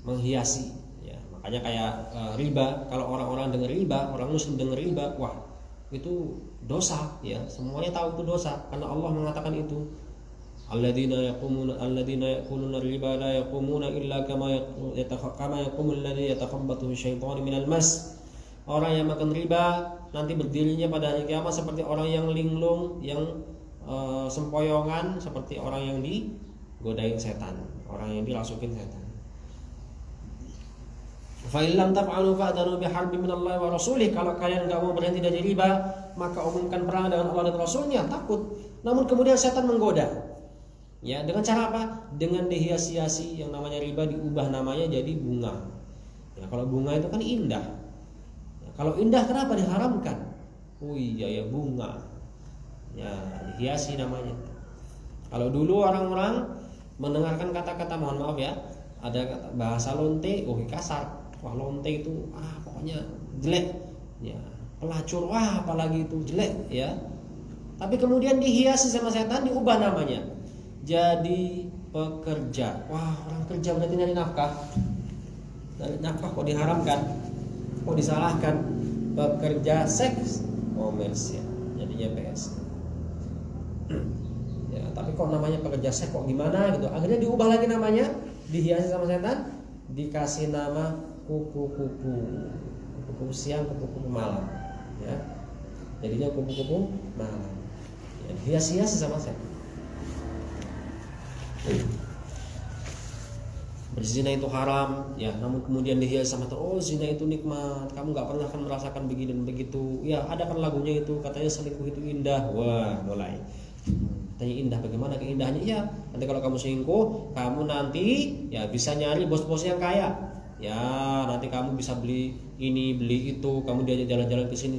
Menghiasi. Ya. Makanya kayak riba. Kalau orang-orang dengar riba, orang muslim dengar riba, wah itu dosa. Ya. Semuanya tahu itu dosa karena Allah mengatakan itu. Alladzina yaquluna riba la yaqumuna illa kama yaqumu alladzi yatakhabbathu asyaitanu minal mas. orang yang makan riba nanti berdirinya pada hari kiamat seperti orang yang linglung, yang sempoyongan, seperti orang yang digodain setan, orang yang dirasukin setan. Fa illam taf'alu fa'dhanu biharbin minallahi wa rasulih. Kalau kalian enggak mau berhenti dari riba, maka umumkan perang dengan Allah dan Rasulnya. Takut. Namun kemudian setan menggoda. Ya, dengan cara apa? Dengan dihias-hiasi yang namanya riba, diubah namanya jadi bunga. Ya, kalau bunga itu kan indah. Ya, kalau indah kenapa diharamkan? Oh iya ya, bunga. Ya, dihiasi namanya. Kalau dulu orang-orang mendengarkan kata-kata, mohon maaf ya, ada kata bahasa lonte, oh kasar. Wah, lonte itu pokoknya jelek. Ya, pelacur, wah apalagi itu jelek ya. Tapi kemudian dihiasi sama setan, diubah namanya jadi pekerja. Wah, orang kerja berarti nyari nafkah. Nyari nafkah kok diharamkan, kok disalahkan. Pekerja seks komersial, jadinya PS. Ya, tapi kok namanya pekerja seks kok gimana gitu. Akhirnya diubah lagi namanya, dihiasi sama setan, dikasih nama kupu-kupu siang, kupu-kupu malam. Ya, jadinya kupu-kupu malam. Ya, dihias-hiasi sama setan. Berzina itu haram, ya, namun kemudian dihias sama oh zina itu nikmat, kamu nggak pernah akan merasakan begini dan begitu. Ya, ada kan lagunya itu, katanya selingkuh itu indah. Wah, mulai. Tanya indah, bagaimana keindahannya? Ya, nanti kalau kamu selingkuh, kamu nanti ya bisa nyari bos-bos yang kaya. Ya, nanti kamu bisa beli ini, beli itu, kamu diajak jalan-jalan ke sini.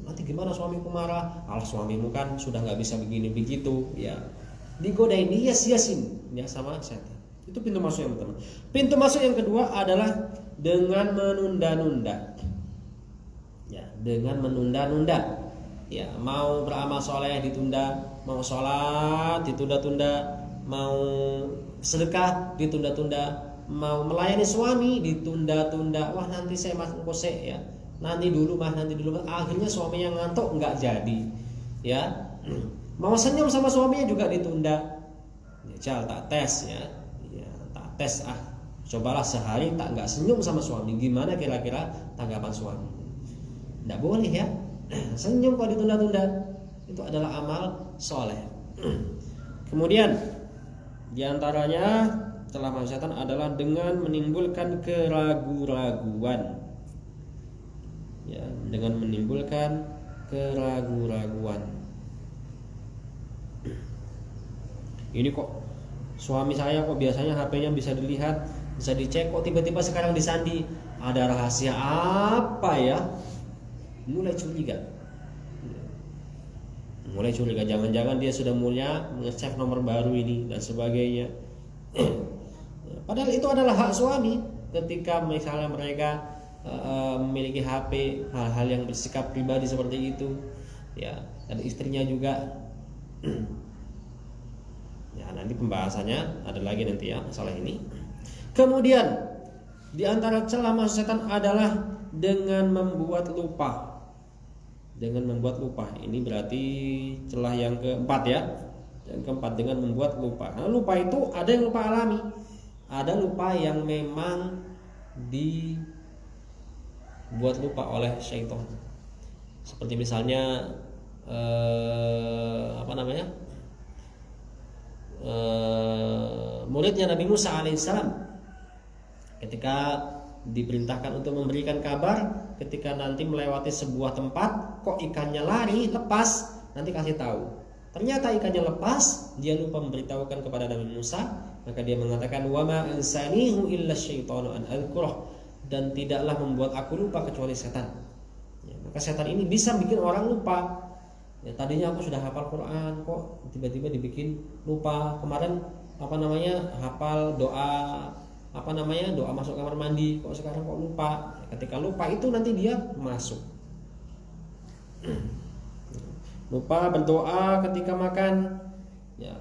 Nanti gimana suamiku marah? Alah, suamimu kan sudah nggak bisa begini begitu. Ya, digodain, hias-hiasin ya sama setan. Itu pintu masuk yang pertama. Pintu masuk yang kedua adalah dengan menunda-nunda. Ya, dengan menunda-nunda. Ya, mau beramal soleh ditunda, mau sholat ditunda-tunda, mau sedekah ditunda-tunda, mau melayani suami ditunda-tunda. Wah, nanti saya masuk kose ya. Nanti dulu mah, nanti dulu mah. Akhirnya suaminya ngantuk nggak jadi. Ya. Mau senyum sama suaminya juga ditunda. Ya, Cal, tak tes ya. Ya, tak tes Cobalah sehari tak nggak senyum sama suami. Gimana kira-kira tanggapan suami? Nggak boleh ya. Senyum kok ditunda-tunda. Itu adalah amal soleh. Kemudian diantaranya setelah masuk setan adalah dengan menimbulkan keraguan-raguan. Ya, dengan menimbulkan keraguan-raguan. Ini kok suami saya kok biasanya HP-nya bisa dilihat, bisa dicek, kok tiba-tiba sekarang disandi. Ada rahasia apa ya? Mulai curiga. Jangan-jangan dia sudah mulai ngecek nomor baru ini dan sebagainya. Padahal itu adalah hak suami ketika misalnya mereka memiliki HP, hal-hal yang bersikap pribadi seperti itu, ya, dan istrinya juga. Ya, nanti pembahasannya ada lagi nanti ya masalah ini. Kemudian di antara celah masuk setan adalah dengan membuat lupa. Dengan membuat lupa. Ini berarti celah yang keempat ya. Yang keempat, dengan membuat lupa. Karena lupa itu ada yang lupa alami, ada lupa yang memang dibuat lupa oleh syaitan. Seperti misalnya muridnya Nabi Musa alaihissalam ketika diperintahkan untuk memberikan kabar ketika nanti melewati sebuah tempat, kok ikannya lari, lepas, nanti kasih tahu. Ternyata ikannya lepas, dia lupa memberitahukan kepada Nabi Musa, maka dia mengatakan wa ma ansanihu illa syaitanu an adzkurah, dan tidaklah membuat aku lupa kecuali setan. Ya, maka setan ini bisa bikin orang lupa. Ya, tadinya aku sudah hafal Quran, kok tiba-tiba dibikin lupa. Kemarin hafal doa doa masuk kamar mandi, kok sekarang kok lupa. Ketika lupa itu nanti dia masuk. Lupa berdoa ketika makan. Ya.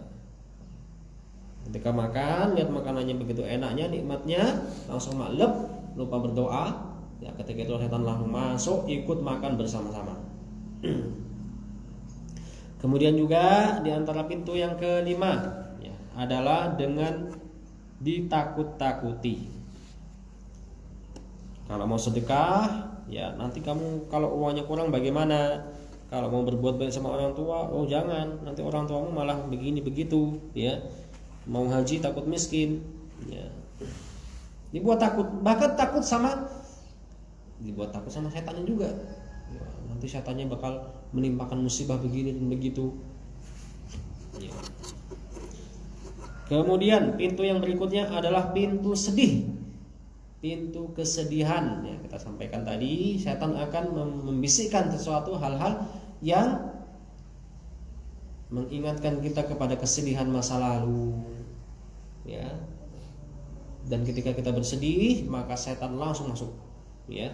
Ketika makan, lihat makanannya begitu enaknya, nikmatnya, langsung maklep, lupa berdoa. Ya, ketika itu setan langsung masuk, ikut makan bersama-sama. Kemudian juga di antara pintu yang kelima ya, adalah dengan ditakut-takuti. Kalau mau sedekah, ya nanti kamu kalau uangnya kurang bagaimana? Kalau mau berbuat baik sama orang tua, oh jangan, nanti orang tuamu malah begini begitu, ya. Mau haji takut miskin, ya. Dibuat takut, bahkan dibuat takut sama setannya juga. Ya, nanti setannya bakal menimpakan musibah begini dan begitu. Ya. Kemudian pintu yang berikutnya adalah pintu sedih, pintu kesedihan. Ya, kita sampaikan tadi, setan akan membisikkan sesuatu hal-hal yang mengingatkan kita kepada kesedihan masa lalu, ya. Dan ketika kita bersedih, maka setan langsung masuk, ya.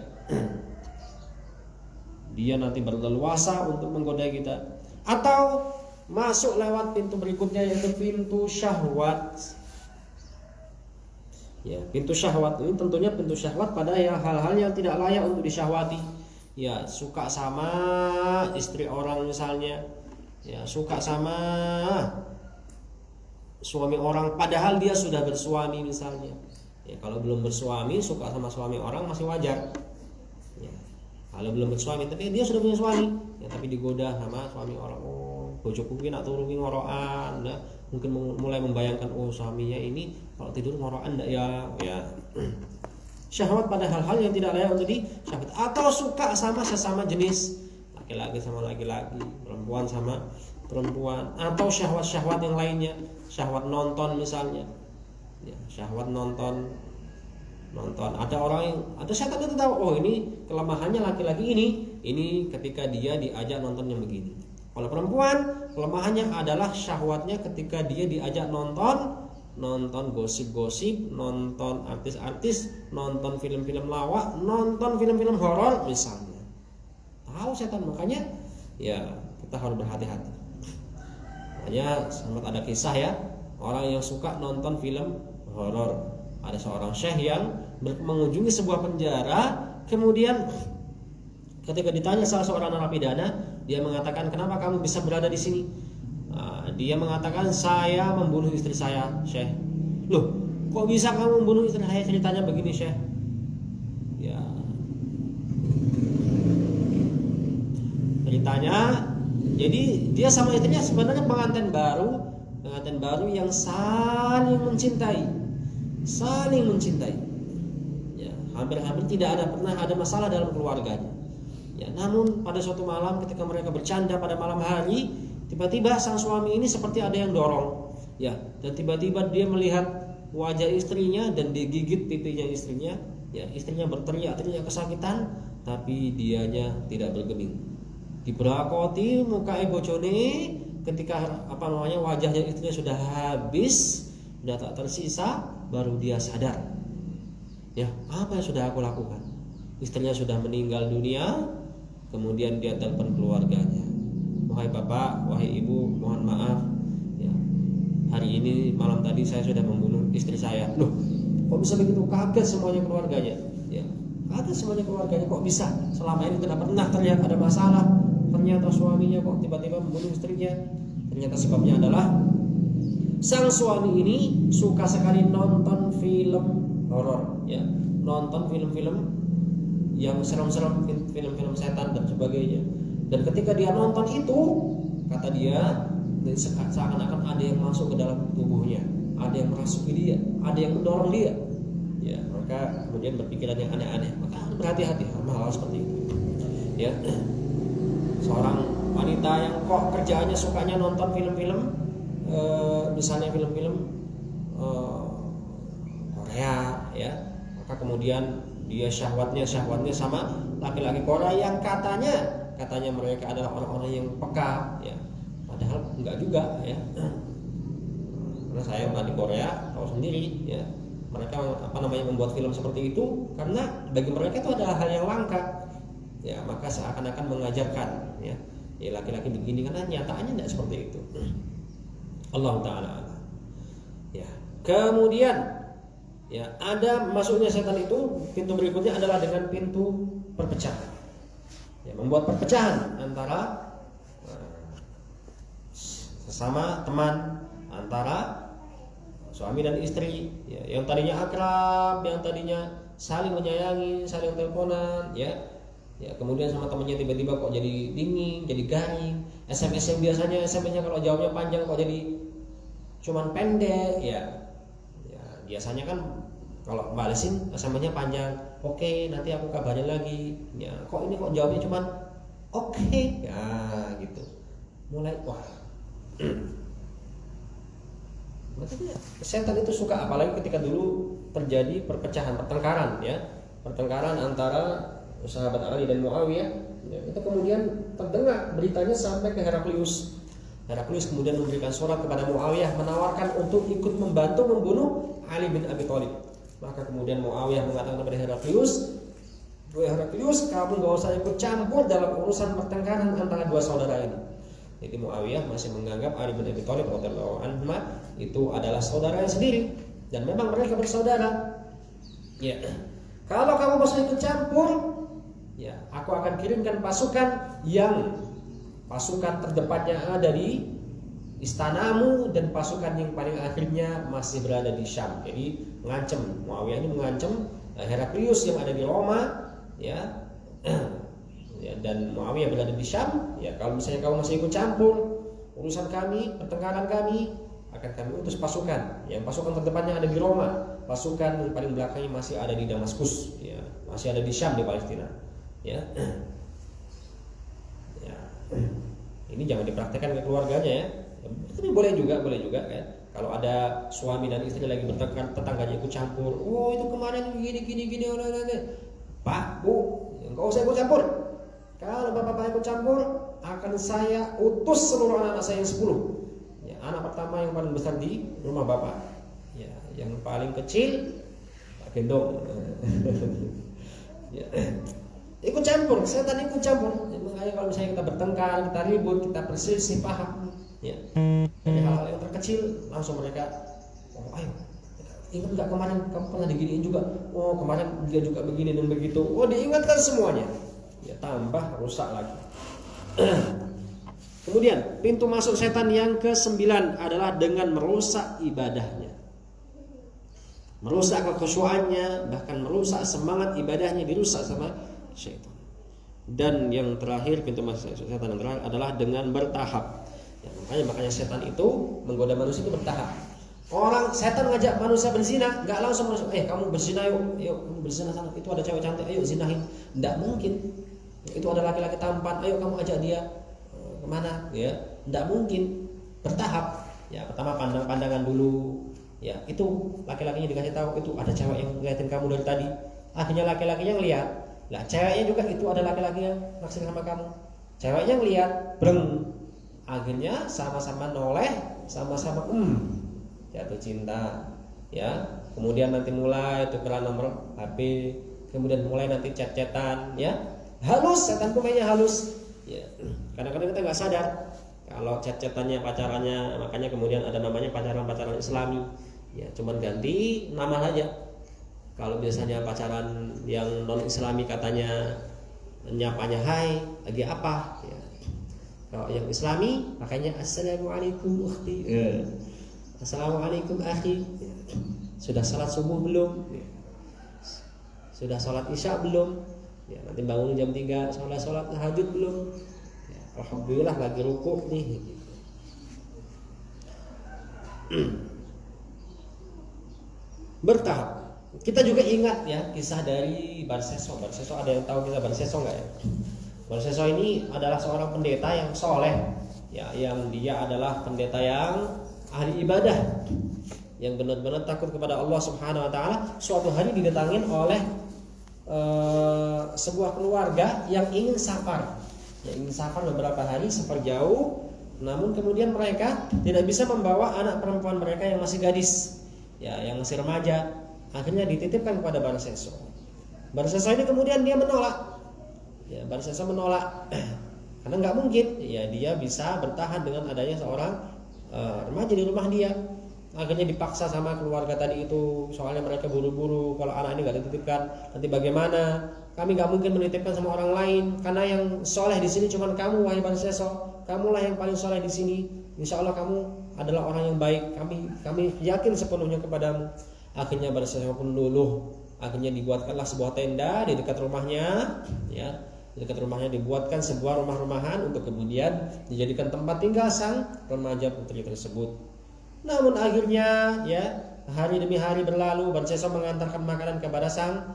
Dia nanti berleluasa untuk menggoda kita, atau masuk lewat pintu berikutnya, yaitu pintu syahwat. Ya, pintu syahwat ini tentunya pintu syahwat pada hal-hal yang tidak layak untuk disyahwati. Ya, suka sama istri orang misalnya, ya, suka sama suami orang padahal dia sudah bersuami misalnya. Ya, kalau belum bersuami suka sama suami orang masih wajar. Ya, kalau belum bersuami tapi dia sudah punya suami, ya, tapi digoda sama suami orang. Oh, bojoku ki nak turu ki ngorokan, nah, mungkin mulai membayangkan, oh suaminya ini kalau tidur ngorokan enggak ya, ya. Syahwat pada hal-hal yang tidak layak untuk disyahwat, atau suka sama sesama jenis, laki-laki sama laki-laki, perempuan sama perempuan, atau syahwat-syahwat yang lainnya, syahwat nonton misalnya, ya, syahwat nonton. Ada orang yang, ada setan itu tahu, oh ini kelemahannya laki-laki ini ketika dia diajak nonton yang begini. Kalau perempuan, kelemahannya adalah syahwatnya ketika dia diajak nonton gosip-gosip, nonton artis-artis, nonton film-film lawak, nonton film-film horor misalnya. Tahu setan, makanya ya kita harus berhati-hati. Makanya sempat ada kisah ya, orang yang suka nonton film horor. Ada seorang syekh yang mengunjungi sebuah penjara, kemudian ketika ditanya salah seorang narapidana, dia mengatakan, kenapa kamu bisa berada di sini? Dia mengatakan, saya membunuh istri saya, Syekh. Loh, kok bisa kamu membunuh istri saya? Ceritanya begini, Syekh. Ya, ceritanya, jadi dia sama istrinya sebenarnya pengantin baru yang saling mencintai. Ya, hampir-hampir tidak pernah ada masalah dalam keluarganya. Ya, namun pada suatu malam ketika mereka bercanda pada malam hari, tiba-tiba sang suami ini seperti ada yang dorong, ya, dan tiba-tiba dia melihat wajah istrinya dan digigit pipinya istrinya, ya, istrinya berteriak-teriak kesakitan, tapi dianya tidak bergeming. Dibrakoti muka bojone ketika wajahnya istrinya sudah habis, sudah tak tersisa, baru dia sadar. Ya, apa yang sudah aku lakukan? Istrinya sudah meninggal dunia. Kemudian dia telepon keluarganya, wahai bapak, wahai ibu, mohon maaf, ya, hari ini malam tadi saya sudah membunuh istri saya. Loh, kok bisa begitu? Kaget semuanya keluarganya. Ya, kaget semuanya keluarganya, kok bisa? Selama ini tidak pernah terlihat ada masalah. Ternyata suaminya kok tiba-tiba membunuh istrinya. Ternyata sebabnya adalah sang suami ini suka sekali nonton film horor, ya, nonton film-film yang serem-serem, film-film setan dan sebagainya. Dan ketika dia nonton itu, kata dia, seakan-akan ada yang masuk ke dalam tubuhnya, ada yang merasuki dia, ada yang mendorong dia. Ya, maka kemudian berpikiran yang aneh-aneh. Maka harus berhati-hati sama hal seperti itu. Ya, seorang wanita yang kok kerjaannya sukanya nonton film-film, misalnya film-film Korea, ya, maka kemudian dia syahwatnya sama laki-laki Korea yang katanya mereka adalah orang-orang yang peka, ya, padahal enggak juga, ya. Karena saya di Korea tahu sendiri, ya, mereka membuat film seperti itu karena bagi mereka itu adalah hal yang langka, ya, maka seakan-akan mengajarkan, ya, laki-laki begini, karena nyatanya tidak seperti itu. Allah Ta'ala. Ya, kemudian, ya, ada masuknya setan itu, pintu berikutnya adalah dengan pintu perpecahan. Ya, membuat perpecahan antara sesama teman, antara suami dan istri, ya, yang tadinya akrab, yang tadinya saling menyayangi, saling teleponan, ya, kemudian sama temannya tiba-tiba kok jadi dingin, jadi garing. SMS yang biasanya SMS-nya kalau jawabnya panjang kok jadi cuman pendek, ya biasanya kan kalau balesin SMS-nya panjang, oke, nanti aku kabarin lagi, ya kok ini kok jawabnya cuman oke, ya gitu. Mulai wah. Maksudnya setan itu suka, apalagi ketika dulu terjadi perpecahan, pertengkaran antara sahabat Ali dan Muawiyah, ya, itu kemudian terdengar beritanya sampai ke Heraklius. Heraklius kemudian memberikan surat kepada Muawiyah menawarkan untuk ikut membantu membunuh Ali bin Abi Thalib. Maka kemudian Muawiyah mengatakan kepada Heraklius, Heraklius, kamu gak usah ikut campur dalam urusan pertengkaran antara dua saudara ini. Jadi Muawiyah masih menganggap Ali bin Abi Thalib radhiyallahu anhu itu adalah saudaranya sendiri, dan memang mereka bersaudara. Ya, kalau kamu masih ikut campur, ya aku akan kirimkan pasukan terdepannya ada di istanamu, dan pasukan yang paling akhirnya masih berada di Syam. Jadi mengancam, Muawiyah ini mengancam Heraklius yang ada di Roma, ya. Ya, dan Muawiyah berada di Syam, ya kalau misalnya kamu masih ikut campur urusan kami, pertengkaran kami, akan kami utus pasukan. Yang pasukan terdepannya ada di Roma, pasukan yang paling belakangnya masih ada di Damaskus, ya, masih ada di Syam, di Palestina, ya. Ya. Ini jangan dipraktekkan ke keluarganya, ya. Tapi boleh juga kan. Kalau ada suami dan istri lagi bertengkar, tetangganya ikut campur, oh itu kemarin gini, Pak, Bu, enggak usah ikut campur. Kalau bapak ikut campur, akan saya utus seluruh anak-anak saya yang 10. Ya, anak pertama yang paling besar di rumah bapak, ya, yang paling kecil Pak Gendong. Ya. Ikut campur, saya tadi ikut campur. Makanya kalau misalnya kita bertengkar, kita ribut, kita perselisih paham, ya, dari hal-hal yang terkecil, langsung mereka, oh ayo, ingat nggak kemarin kamu pernah diginiin juga? Oh kemarin dia juga begini dan begitu. Oh diingatkan semuanya. Ya tambah rusak lagi. Kemudian pintu masuk setan yang ke-9 adalah dengan merusak ibadahnya, merusak kekhusyuannya, bahkan merusak semangat ibadahnya, dirusak sama syaitan. Dan yang terakhir, pintu masuk setan yang terakhir adalah dengan bertahap. Ya, makanya setan itu menggoda manusia itu bertahap. Orang setan ngajak manusia berzina, nggak langsung masuk. Kamu berzina yuk kamu berzina sana. Itu ada cewek cantik, ayo zinahin. Nggak mungkin. Itu ada laki-laki tampan, ayo kamu ajak dia kemana? Ya, nggak mungkin. Bertahap. Ya, pertama pandangan dulu. Ya, itu laki-lakinya dikasih tahu itu ada cewek yang ngeliatin kamu dari tadi. Akhirnya laki-lakinya ngeliat. Lah, ceweknya juga itu ada laki-laki yang naksir sama kamu. Ceweknya ngeliat, breng. Akhirnya sama-sama noleh, sama-sama jatuh cinta, ya. Kemudian nanti mulai tukeran nomor HP, kemudian mulai nanti chat-chatan, ya. Halus, setan tuh mainnya halus, ya. Kadang-kadang kita nggak sadar kalau chat-chatannya, pacarannya, makanya kemudian ada namanya pacaran Islami, ya. Cuman ganti nama saja. Kalau biasanya pacaran yang non Islami katanya nyapanya hai, lagi apa, ya. Kalau yang Islami makanya assalamualaikum ukhti. Assalamualaikum akhi. Sudah salat subuh belum? Sudah salat isya belum? Ya, nanti bangun jam 3, salat tahajud belum? Ya, alhamdulillah lagi rukuk nih. Bertahap. Kita juga ingat ya kisah dari Barseso. Barseso, ada yang tahu kisah Barseso enggak ya? Barseso ini adalah seorang pendeta yang soleh, ya, yang dia adalah pendeta yang ahli ibadah, yang benar-benar takut kepada Allah Subhanahu wa taala. Suatu hari didatangin oleh sebuah keluarga yang ingin safar. Ya, ingin safar beberapa hari, safar jauh. Namun kemudian mereka tidak bisa membawa anak perempuan mereka yang masih gadis, ya, yang masih remaja. Akhirnya dititipkan kepada Barseso. Barseso ini kemudian dia menolak. Ya, Barseso menolak karena nggak mungkin, ya, dia bisa bertahan dengan adanya seorang remaja di rumah dia. Akhirnya dipaksa sama keluarga tadi itu, soalnya mereka buru-buru, kalau anak ini nggak dititipkan nanti bagaimana? Kami nggak mungkin menitipkan sama orang lain, karena yang soleh di sini cuma kamu, wahai Barseso. Kamulah yang paling soleh di sini. Insya Allah kamu adalah orang yang baik, kami yakin sepenuhnya kepadamu. Akhirnya Barseso pun luluh. Akhirnya dibuatkanlah sebuah tenda di dekat rumahnya, ya. Di dekat rumahnya dibuatkan sebuah rumah-rumahan untuk kemudian dijadikan tempat tinggal sang remaja putri tersebut. Namun akhirnya, ya, hari demi hari berlalu, Barseso mengantarkan makanan kepada sang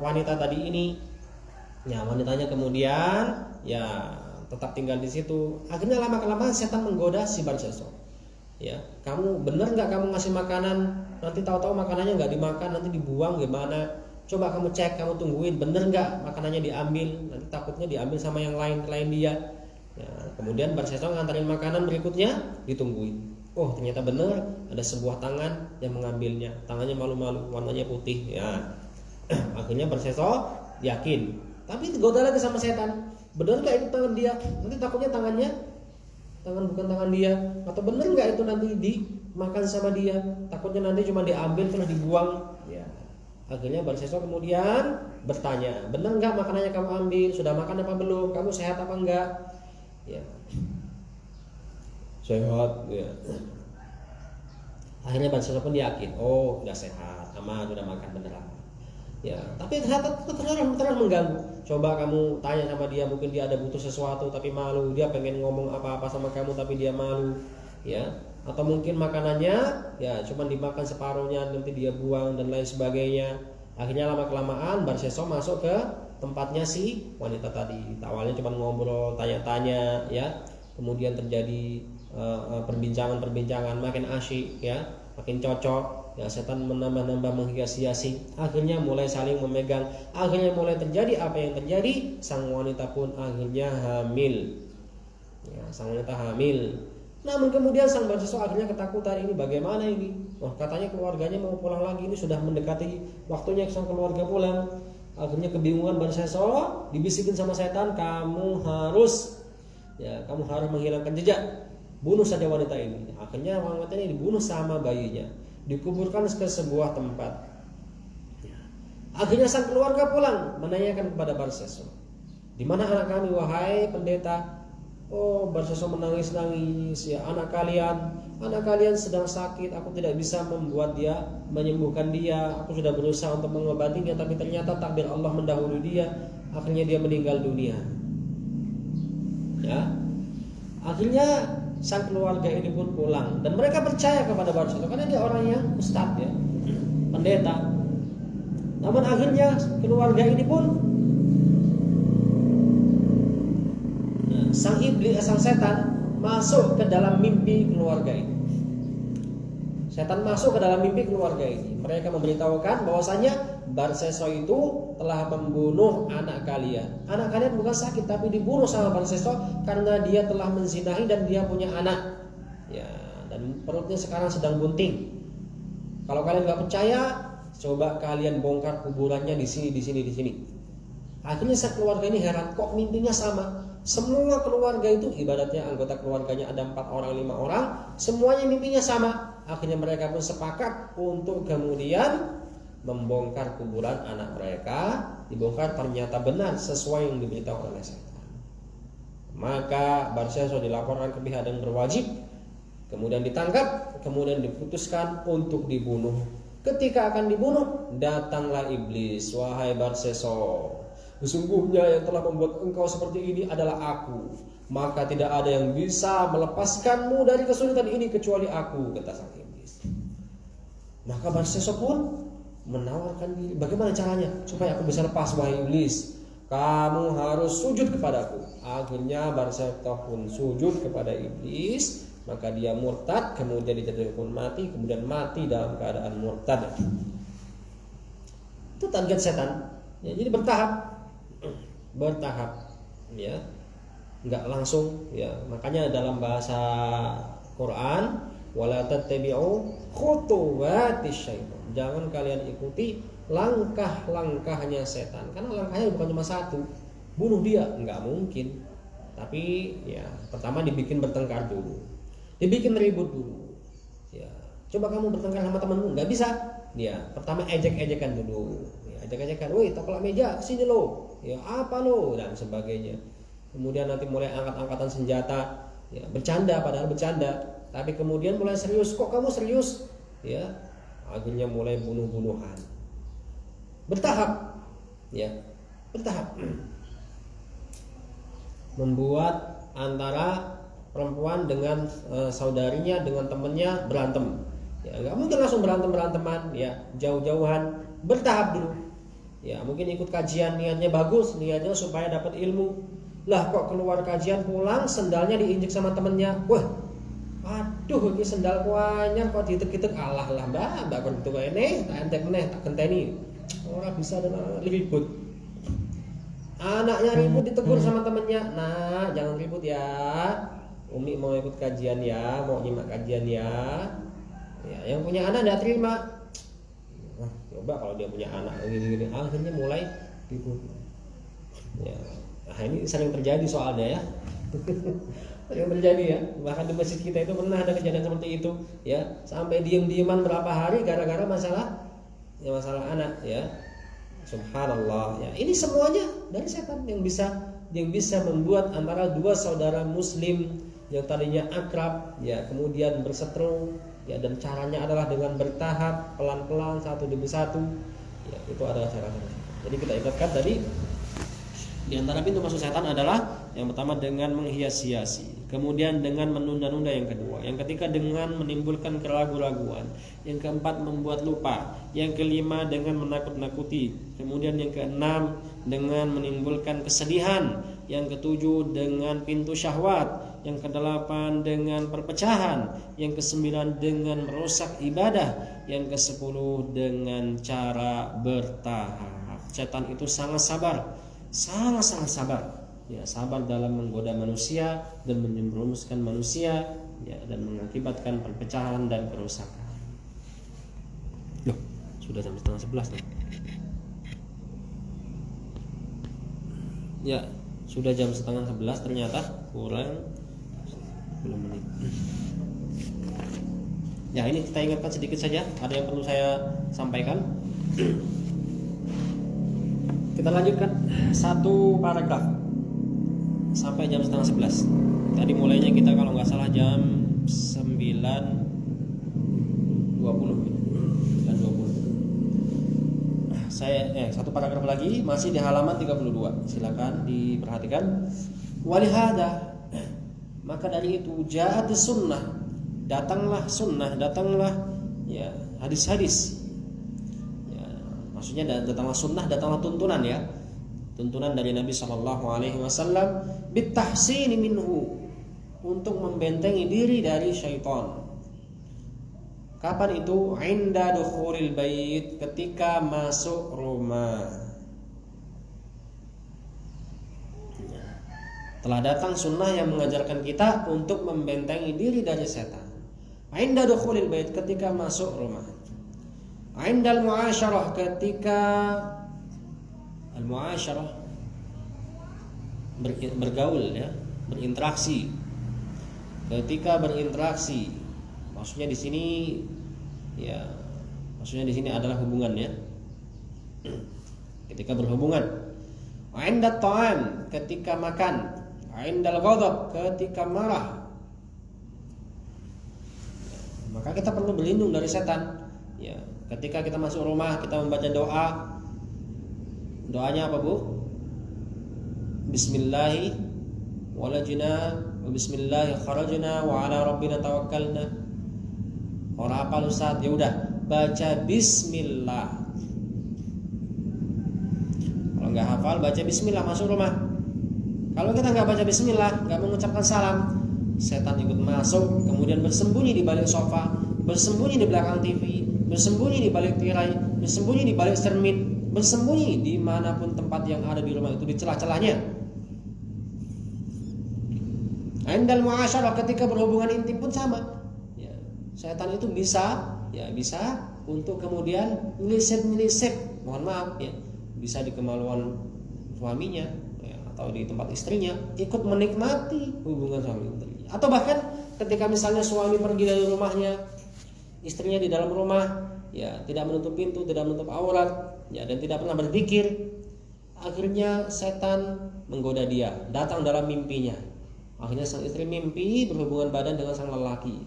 wanita tadi ini. Ya, wanitanya kemudian ya tetap tinggal di situ. Akhirnya lama-kelamaan setan menggoda si Barseso. Ya, kamu bener nggak kamu ngasih makanan? Nanti tahu-tahu makanannya nggak dimakan, nanti dibuang gimana? Coba kamu cek, kamu tungguin, bener nggak makanannya diambil? Nanti takutnya diambil sama yang lain dia. Ya, kemudian Barseso ngantarin makanan berikutnya, ditungguin. Oh, ternyata bener ada sebuah tangan yang mengambilnya. Tangannya malu-malu, warnanya putih. Ya, akhirnya Barseso yakin. Tapi digoda lagi sama setan. Bener nggak itu tangan dia? Nanti takutnya tangan bukan tangan dia. Atau bener nggak itu nanti dimakan sama dia? Takutnya nanti cuma diambil terus dibuang. Ya. Akhirnya Barseso kemudian bertanya, bener nggak makanannya kamu ambil? Sudah makan apa belum? Kamu sehat apa enggak? Ya. Sehat. Ya. Akhirnya Barseso pun yakin, oh sudah sehat, aman, sudah makan beneran. Ya, tapi terus mengganggu. Coba kamu tanya sama dia, mungkin dia ada butuh sesuatu tapi malu, dia pengen ngomong apa-apa sama kamu tapi dia malu, ya. Atau mungkin makanannya ya cuma dimakan separuhnya nanti dia buang dan lain sebagainya. Akhirnya lama-kelamaan Barseso masuk ke tempatnya si wanita tadi. Awalnya cuma ngobrol, tanya-tanya, ya. Kemudian terjadi perbincangan makin asyik, ya, makin cocok. Ya, setan menambah-nambah menghias-hiasi. Akhirnya mulai saling memegang. Akhirnya mulai terjadi apa yang terjadi. Sang wanita pun akhirnya hamil. Ya, sang wanita hamil. Namun kemudian sang Barseso akhirnya ketakutan, ini bagaimana ini? Wah, katanya keluarganya mau pulang lagi, ini sudah mendekati waktunya sang keluarga pulang. Akhirnya kebingungan Barseso, dibisikin sama setan, kamu harus menghilangkan jejak. Bunuh saja wanita ini. Akhirnya wanita ini dibunuh sama bayinya, dikuburkan ke sebuah tempat. Akhirnya sang keluarga pulang menanyakan kepada Barseso, di mana anak kami wahai pendeta? Oh, Barseso menangis-nangis, ya, anak kalian sedang sakit, aku tidak bisa menyembuhkan dia. Aku sudah berusaha untuk mengobatinya, tapi ternyata takdir Allah mendahului dia. Akhirnya dia meninggal dunia. Ya. Akhirnya sang keluarga ini pun pulang dan mereka percaya kepada Barseso karena dia orang yang ustadz, ya, pendeta. Namun akhirnya keluarga ini pun sang setan masuk ke dalam mimpi keluarga ini. Setan masuk ke dalam mimpi keluarga ini. Mereka memberitahukan bahwasanya Barseso itu telah membunuh anak kalian. Anak kalian bukan sakit tapi dibunuh sama Barseso karena dia telah menzinahi dan dia punya anak. Ya, dan perutnya sekarang sedang bunting. Kalau kalian nggak percaya, coba kalian bongkar kuburannya di sini. Akhirnya sang keluarga ini heran, kok mimpinya sama? Semua keluarga itu ibaratnya anggota keluarganya ada 4 orang 5 orang, semuanya mimpinya sama. Akhirnya mereka pun sepakat untuk kemudian membongkar kuburan anak mereka. Dibongkar, ternyata benar sesuai yang diberitahu oleh setan. Maka Barseso dilaporkan ke pihak yang berwajib, kemudian ditangkap, kemudian diputuskan untuk dibunuh. Ketika akan dibunuh, datanglah iblis, wahai Barseso, sesungguhnya yang telah membuat engkau seperti ini adalah aku. Maka tidak ada yang bisa melepaskanmu dari kesulitan ini kecuali aku, kata sang iblis. Maka Barseso pun menawarkan diri, bagaimana caranya supaya aku bisa lepas, wahai iblis? Kamu harus sujud kepadaku. Akhirnya Barseso pun sujud kepada iblis. Maka dia murtad, kemudian dijatuhkan mati, kemudian mati dalam keadaan murtad. Itu target setan. Ya, jadi bertahap, ya, nggak langsung, ya. Makanya dalam bahasa Quran, wala tattabi'u khutuwatis syaitan. Jangan kalian ikuti langkah-langkahnya setan, karena langkahnya bukan cuma satu, bunuh dia, nggak mungkin. Tapi ya pertama dibikin bertengkar dulu, dibikin ribut dulu. Ya, coba kamu bertengkar sama temanmu, nggak bisa. Ya, pertama ejek-ejekan dulu. Ya, ejek-ejekan, woi tolak meja, sini lo. Ya, apa lo, dan sebagainya. Kemudian nanti mulai angkat-angkatan senjata. Ya, bercanda padahal bercanda. tapi kemudian mulai serius. Kok kamu serius? Ya, akhirnya mulai bunuh-bunuhan. Bertahap, ya, bertahap. Membuat antara perempuan dengan saudarinya, dengan temannya berantem. Ya, nggak mungkin langsung beranteman, ya, jauh-jauhan, bertahap dulu. Ya, mungkin ikut kajian, niatnya bagus, niatnya supaya dapat ilmu. Lah kok keluar kajian pulang sendalnya diinjek sama temennya. Wah, aduh, ini sendal kuanyar kok diitek-itek. Alah lah mbak kon itu ini, tak entek meneh, tak genteni. Orang bisa dan ribut. Anaknya ribut ditegur sama temennya. Nah, jangan ribut ya. Umi mau ikut kajian ya, mau nyimak kajian ya. Ya, yang punya anak enggak terima. Nah, coba kalau dia punya anak gini-gini, akhirnya mulai ribut. Ya, nah ini sering terjadi soalnya ya. Yang terjadi ya, bahkan di masjid kita itu pernah ada kejadian seperti itu ya, sampai diem-dieman berapa hari gara-gara masalah anak ya. Subhanallah ya, ini semuanya dari setan yang bisa membuat antara dua saudara muslim yang tadinya akrab ya kemudian berseteru ya, dan caranya adalah dengan bertahap, pelan-pelan, satu demi satu ya, itu adalah cara-cara. Jadi kita ingatkan tadi, di antara pintu masuk setan adalah yang pertama dengan menghias-hiasi, kemudian dengan menunda-nunda yang kedua, yang ketiga dengan menimbulkan keraguan-raguan, yang keempat membuat lupa, yang kelima dengan menakut-nakuti, kemudian yang keenam dengan menimbulkan kesedihan, yang ketujuh dengan pintu syahwat, yang kedelapan dengan perpecahan, yang kesembilan dengan merusak ibadah, yang kesepuluh dengan cara bertahap. Setan itu sangat sabar ya, sabar dalam menggoda manusia dan menjerumuskan manusia ya, dan mengakibatkan perpecahan dan kerusakan. Loh, sudah jam 10:30 nih. Ya, sudah jam 10:30 ternyata, kurang 10 menit. Ya, ini kita ingatkan sedikit saja, ada yang perlu saya sampaikan. Kita lanjutkan satu paragraf sampai jam 10:30. Tadi mulainya kita kalau nggak salah jam 9:20. Saya satu paragraf lagi masih di halaman 32. Silakan diperhatikan. Walihada, maka dari itu ja'at sunnah, datanglah ya hadis-hadis. Maksudnya datanglah sunnah, datanglah tuntunan ya, tuntunan dari Nabi SAW bitahsini minhu, untuk membentengi diri dari syaitan. Kapan itu? Inda dukhulil bait, ketika masuk rumah. Telah datang sunnah yang mengajarkan kita untuk membentengi diri dari setan. Inda dukhulil bait, ketika masuk rumah. Indal muasyarah, ketika al-muasyarah bergaul ya, berinteraksi. Ketika berinteraksi, maksudnya di sini ya, maksudnya di sini adalah hubungan ya. Ketika berhubungan. Indat ta'am, ketika makan. Indal ghadab, ketika marah. Maka kita perlu berlindung dari setan ya. Ketika kita masuk rumah, kita membaca doa. Doanya apa, Bu? Bismillahi walajna wa bismillahi kharajna wa ala rabbina tawakkalna. Orang apa Ustaz? Ya udah, baca bismillah. Kalau nggak hafal, baca bismillah masuk rumah. Kalau kita nggak baca bismillah, nggak mengucapkan salam, setan ikut masuk, kemudian bersembunyi di balik sofa, bersembunyi di belakang TV, bersembunyi di balik tirai, bersembunyi di balik cermin, bersembunyi dimanapun tempat yang ada di rumah itu, di celah-celahnya. Indal muasyarah, ketika berhubungan intim pun sama. Ya, setan itu bisa untuk kemudian menyisip, mohon maaf ya, bisa di kemaluan suaminya ya, atau di tempat istrinya, ikut menikmati hubungan suami istri. Atau bahkan ketika misalnya suami pergi dari rumahnya, istrinya di dalam rumah ya, tidak menutup pintu, tidak menutup aurat ya, dan tidak pernah berzikir, akhirnya setan menggoda dia, datang dalam mimpinya. Akhirnya sang istri mimpi berhubungan badan dengan sang lelaki.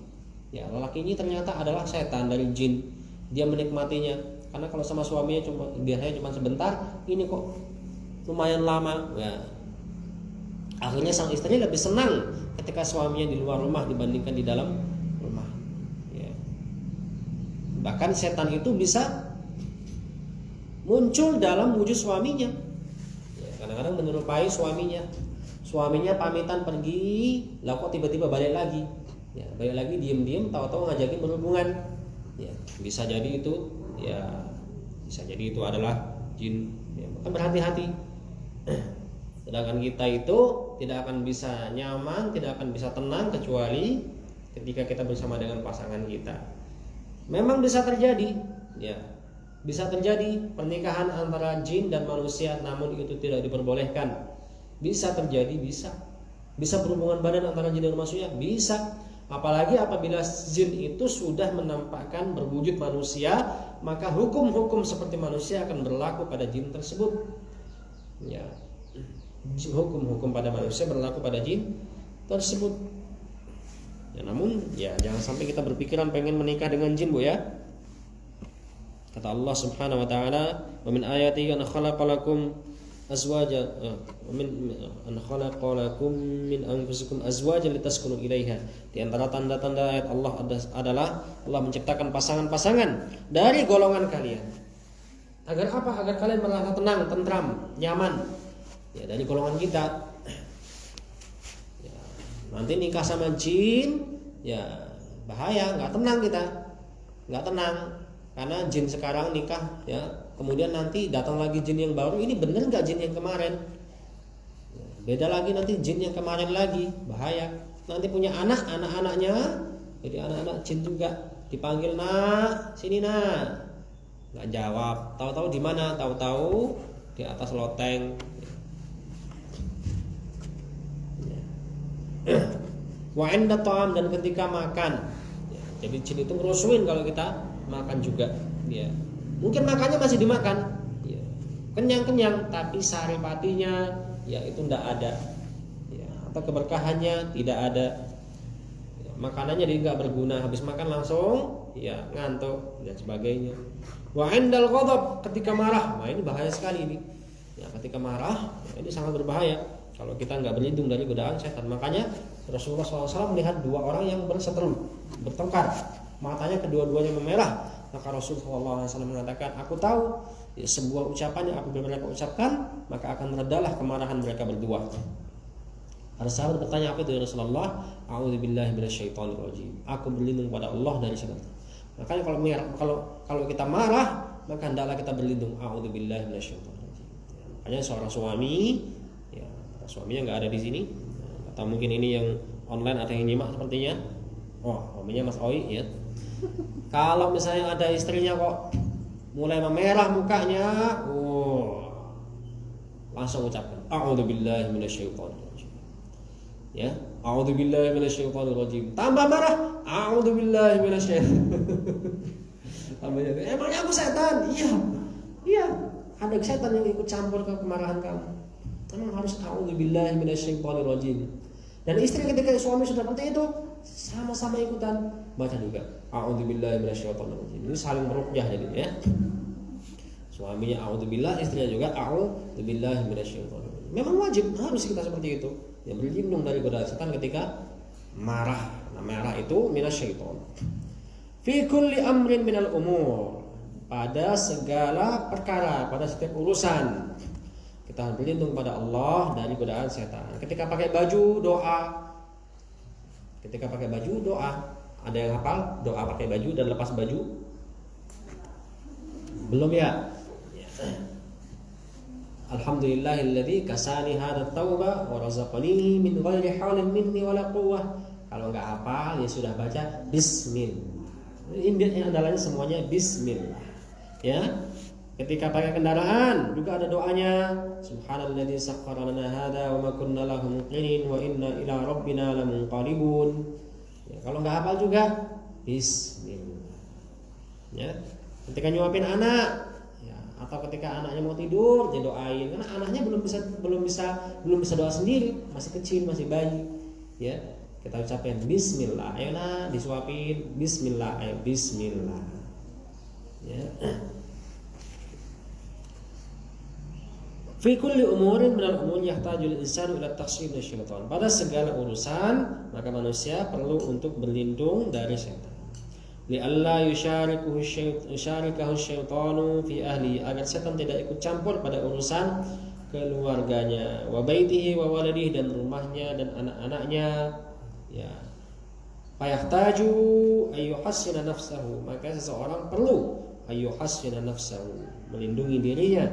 Ya, lelaki ini ternyata adalah setan dari jin. Dia menikmatinya. Karena kalau sama suaminya biasanya cuma sebentar, ini kok lumayan lama. Ya. Akhirnya sang istri lebih senang ketika suaminya di luar rumah dibandingkan di dalam rumah. Ya. Bahkan setan itu bisa muncul dalam wujud suaminya. Ya, kadang-kadang menyerupai suaminya. Suaminya pamitan pergi, lah kok tiba-tiba balik lagi. Ya, balik lagi diem-diem, tahu-tahu ngajakin berhubungan. Ya, bisa jadi itu, ya bisa jadi itu adalah jin. Ya, maka berhati-hati. Sedangkan kita itu tidak akan bisa nyaman, tidak akan bisa tenang kecuali ketika kita bersama dengan pasangan kita. Memang bisa terjadi, ya, bisa terjadi pernikahan antara jin dan manusia, namun itu tidak diperbolehkan. Bisa terjadi, bisa berhubungan badan antara jin dan manusia, bisa. Apalagi apabila jin itu sudah menampakkan berwujud manusia, maka hukum-hukum seperti manusia akan berlaku pada jin tersebut. Ya, hukum-hukum pada manusia berlaku pada jin tersebut. Ya, namun ya jangan sampai kita berpikiran pengen menikah dengan jin, Bu, ya. Kata Allah Subhanahu wa taala, "Wa min ayatihi an khalaqalakum azwaja an khalaqalakum min anfusikum azwajan litaskunu ilaiha." Di antara tanda-tanda ayat Allah adalah Allah menciptakan pasangan-pasangan dari golongan kalian. Agar apa? Agar kalian merasa tenang, tentram, nyaman. Ya, dari golongan kita. Ya, nanti nikah sama jin, ya bahaya, nggak tenang kita, nggak tenang. Karena jin sekarang nikah, ya, kemudian nanti datang lagi jin yang baru. Ini bener nggak jin yang kemarin? Beda lagi nanti jin yang kemarin lagi, bahaya. Nanti punya anak-anaknya, jadi anak-anak jin juga dipanggil, nak, sini nak, nggak jawab. Tahu-tahu di mana? Tahu-tahu di atas loteng. Wa 'inda ta'am, dan ketika makan. Ya, jadi jin itu ngerusuin kalau kita makan juga. Ya. Mungkin makannya masih dimakan. Ya. Kenyang-kenyang, tapi saripatinya ya itu tidak ada. Ya. Atau keberkahannya tidak ada. Ya. Makanannya jadi nggak berguna. Habis makan langsung ya ngantuk dan sebagainya. Wa 'indal ghadab, ketika marah. Nah, ini bahaya sekali ini. Ya, ketika marah, ya, ini sangat berbahaya kalau kita nggak berlindung dari godaan setan. Makanya Rasulullah SAW melihat dua orang yang berseteru, bertengkar, matanya kedua-duanya memerah. Maka Rasulullah SAW mengatakan, aku tahu ya, sebuah ucapan yang apabila mereka ucapkan, maka akan meredalah kemarahan mereka berdua. Ada sahabat bertanya, apa itu ya Rasulullah? A'udzubillahi minasyaitonirrajim. Aku berlindung pada Allah dari setan. Makanya kalau kita marah, maka hendaklah kita berlindung. A'udzubillahi minasyaitonirrajim. Makanya seorang suami, ya, suaminya nggak ada di sini, atau mungkin ini yang online ada yang nyimak sepertinya. Oh, suaminya Mas Oi, ya. Kalau misalnya ada istrinya kok mulai memerah mukanya, langsung ucapkan a'udzubillahi minasyaitonirrajim. Ya, a'udzubillahi minasyaitonirrajim. Tambah marah, a'udzubillahi minasyaitonirrajim. Tambahnya, emangnya aku setan? Iya. Ada setan yang ikut campur ke kemarahan kamu. Kamu harus a'udzubillahi minasyaitonirrajim. Dan istri ketika suami sudah seperti itu, sama-sama ikutan baca juga a'udzubillahi minasyaitonirrajim. Ini saling meruqyah jadinya, ya. Suaminya a'udzubillah, istrinya juga a'udzubillahi minasyaitonirrajim. Memang wajib, harus kita seperti itu. Ya, berlindung dari godaan setan ketika marah. Nah, marah itu minasyaiton. Fi kulli amrin minal umur, pada segala perkara, pada setiap urusan kita berlindung pada Allah dari godaan setan. Ketika pakai baju, doa. Ketika pakai baju, doa. Ada yang hafal doa pakai baju dan lepas baju? Belum, ya? Alhamdulillahilladzi kasani hadza tauba wa razaqani min ghairi haulin minni wala quwwah. Kalau enggak hafal ya sudah baca bismillah. Ini andalanya semuanya bismillah. Ya. Ketika pakai kendaraan juga ada doanya. Subhanalladzi sakhkhara lana hadza wa ma kunna lahu muqrinin wa inna ila rabbina lamunqalibun. Ya, kalau enggak hafal juga bismillah. Ya. Ketika nyuapin anak, ya, atau ketika anaknya mau tidur, dia doain. Karena anaknya belum bisa doa sendiri, masih kecil, masih bayi. Ya. Kita ucapin bismillah. Ayolah disuapin bismillah, ayo bismillah. Ya. Fi kulli umurin minal umur yahtajul insanu ila takhshin syaitan. Pada segala urusan maka manusia perlu untuk berlindung dari setan. Li alla yusyarikahu syaitanu fi ahli, agar setan tidak ikut campur pada urusan keluarganya, wa baitihi wa waladihi, dan rumahnya dan anak-anaknya. Ya. Fayahtaju ayyuhassina nafsahu, maka seseorang perlu ayyuhassina nafsahu, melindungi dirinya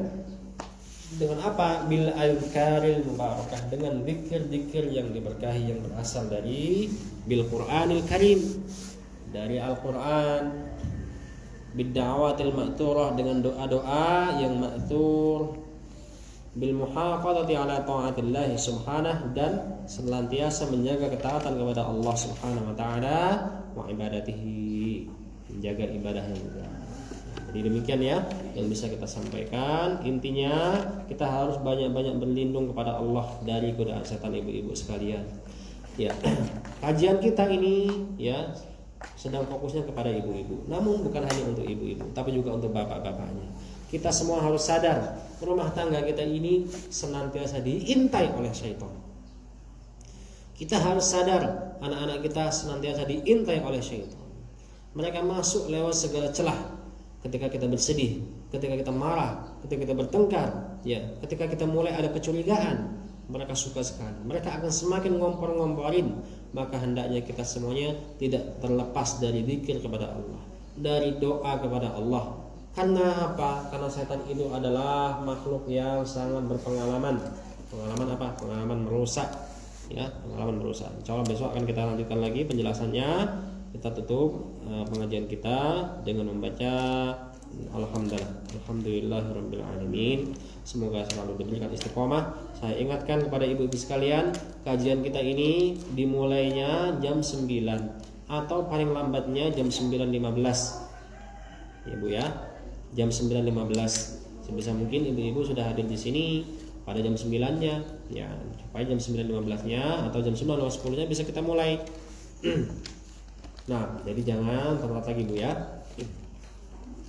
dengan apa? Bil azkaril mubarakah, dengan zikir-zikir yang diberkahi yang berasal dari bil Qur'anil Karim, dari Al-Qur'an, bid da'watil ma'thurah, dengan doa-doa yang ma'thur, bil muhafadzati ala ta'atillah subhanahu, dan senantiasa menjaga ketaatan kepada Allah Subhanahu wa taala, wa ibadatihi, menjaga ibadahnya juga. Jadi demikian ya yang bisa kita sampaikan. Intinya kita harus banyak-banyak berlindung kepada Allah dari godaan setan, ibu-ibu sekalian. Ya, kajian kita ini ya sedang fokusnya kepada ibu-ibu. Namun bukan hanya untuk ibu-ibu, tapi juga untuk bapak-bapaknya. Kita semua harus sadar rumah tangga kita ini senantiasa diintai oleh syaitan. Kita harus sadar anak-anak kita senantiasa diintai oleh syaitan. Mereka masuk lewat segala celah. Ketika kita bersedih, ketika kita marah, ketika kita bertengkar, ya, ketika kita mulai ada kecurigaan, mereka suka sekali. Mereka akan semakin ngompor-ngomporin. Maka hendaknya kita semuanya tidak terlepas dari zikir kepada Allah, dari doa kepada Allah. Karena apa? Karena setan itu adalah makhluk yang sangat berpengalaman. Pengalaman apa? Pengalaman merusak. Ya, pengalaman merusak. Insyaallah besok akan kita lanjutkan lagi penjelasannya. Kita tutup pengajian kita dengan membaca Alhamdulillahirabbil alamin. Semoga selalu diberikan istiqomah. Saya ingatkan kepada ibu-ibu sekalian, kajian kita ini dimulainya jam 9 atau paling lambatnya jam 9.15. Ya Bu ya. Jam 9.15. Sebisa mungkin ibu-ibu sudah hadir di sini pada jam 9-nya ya, supaya jam 9.15-nya atau jam 9.10-nya bisa kita mulai. Nah, jadi jangan telat lagi Bu ya.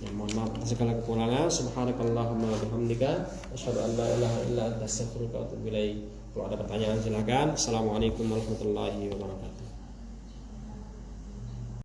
Ya, mohon maaf atas segala kekurangan. Subhanakallahumma wa bihamdika asyhadu an la ilaha illa anta astaghfiruka wa atubu ilaik. Kalau ada pertanyaan silakan. Assalamualaikum warahmatullahi wabarakatuh.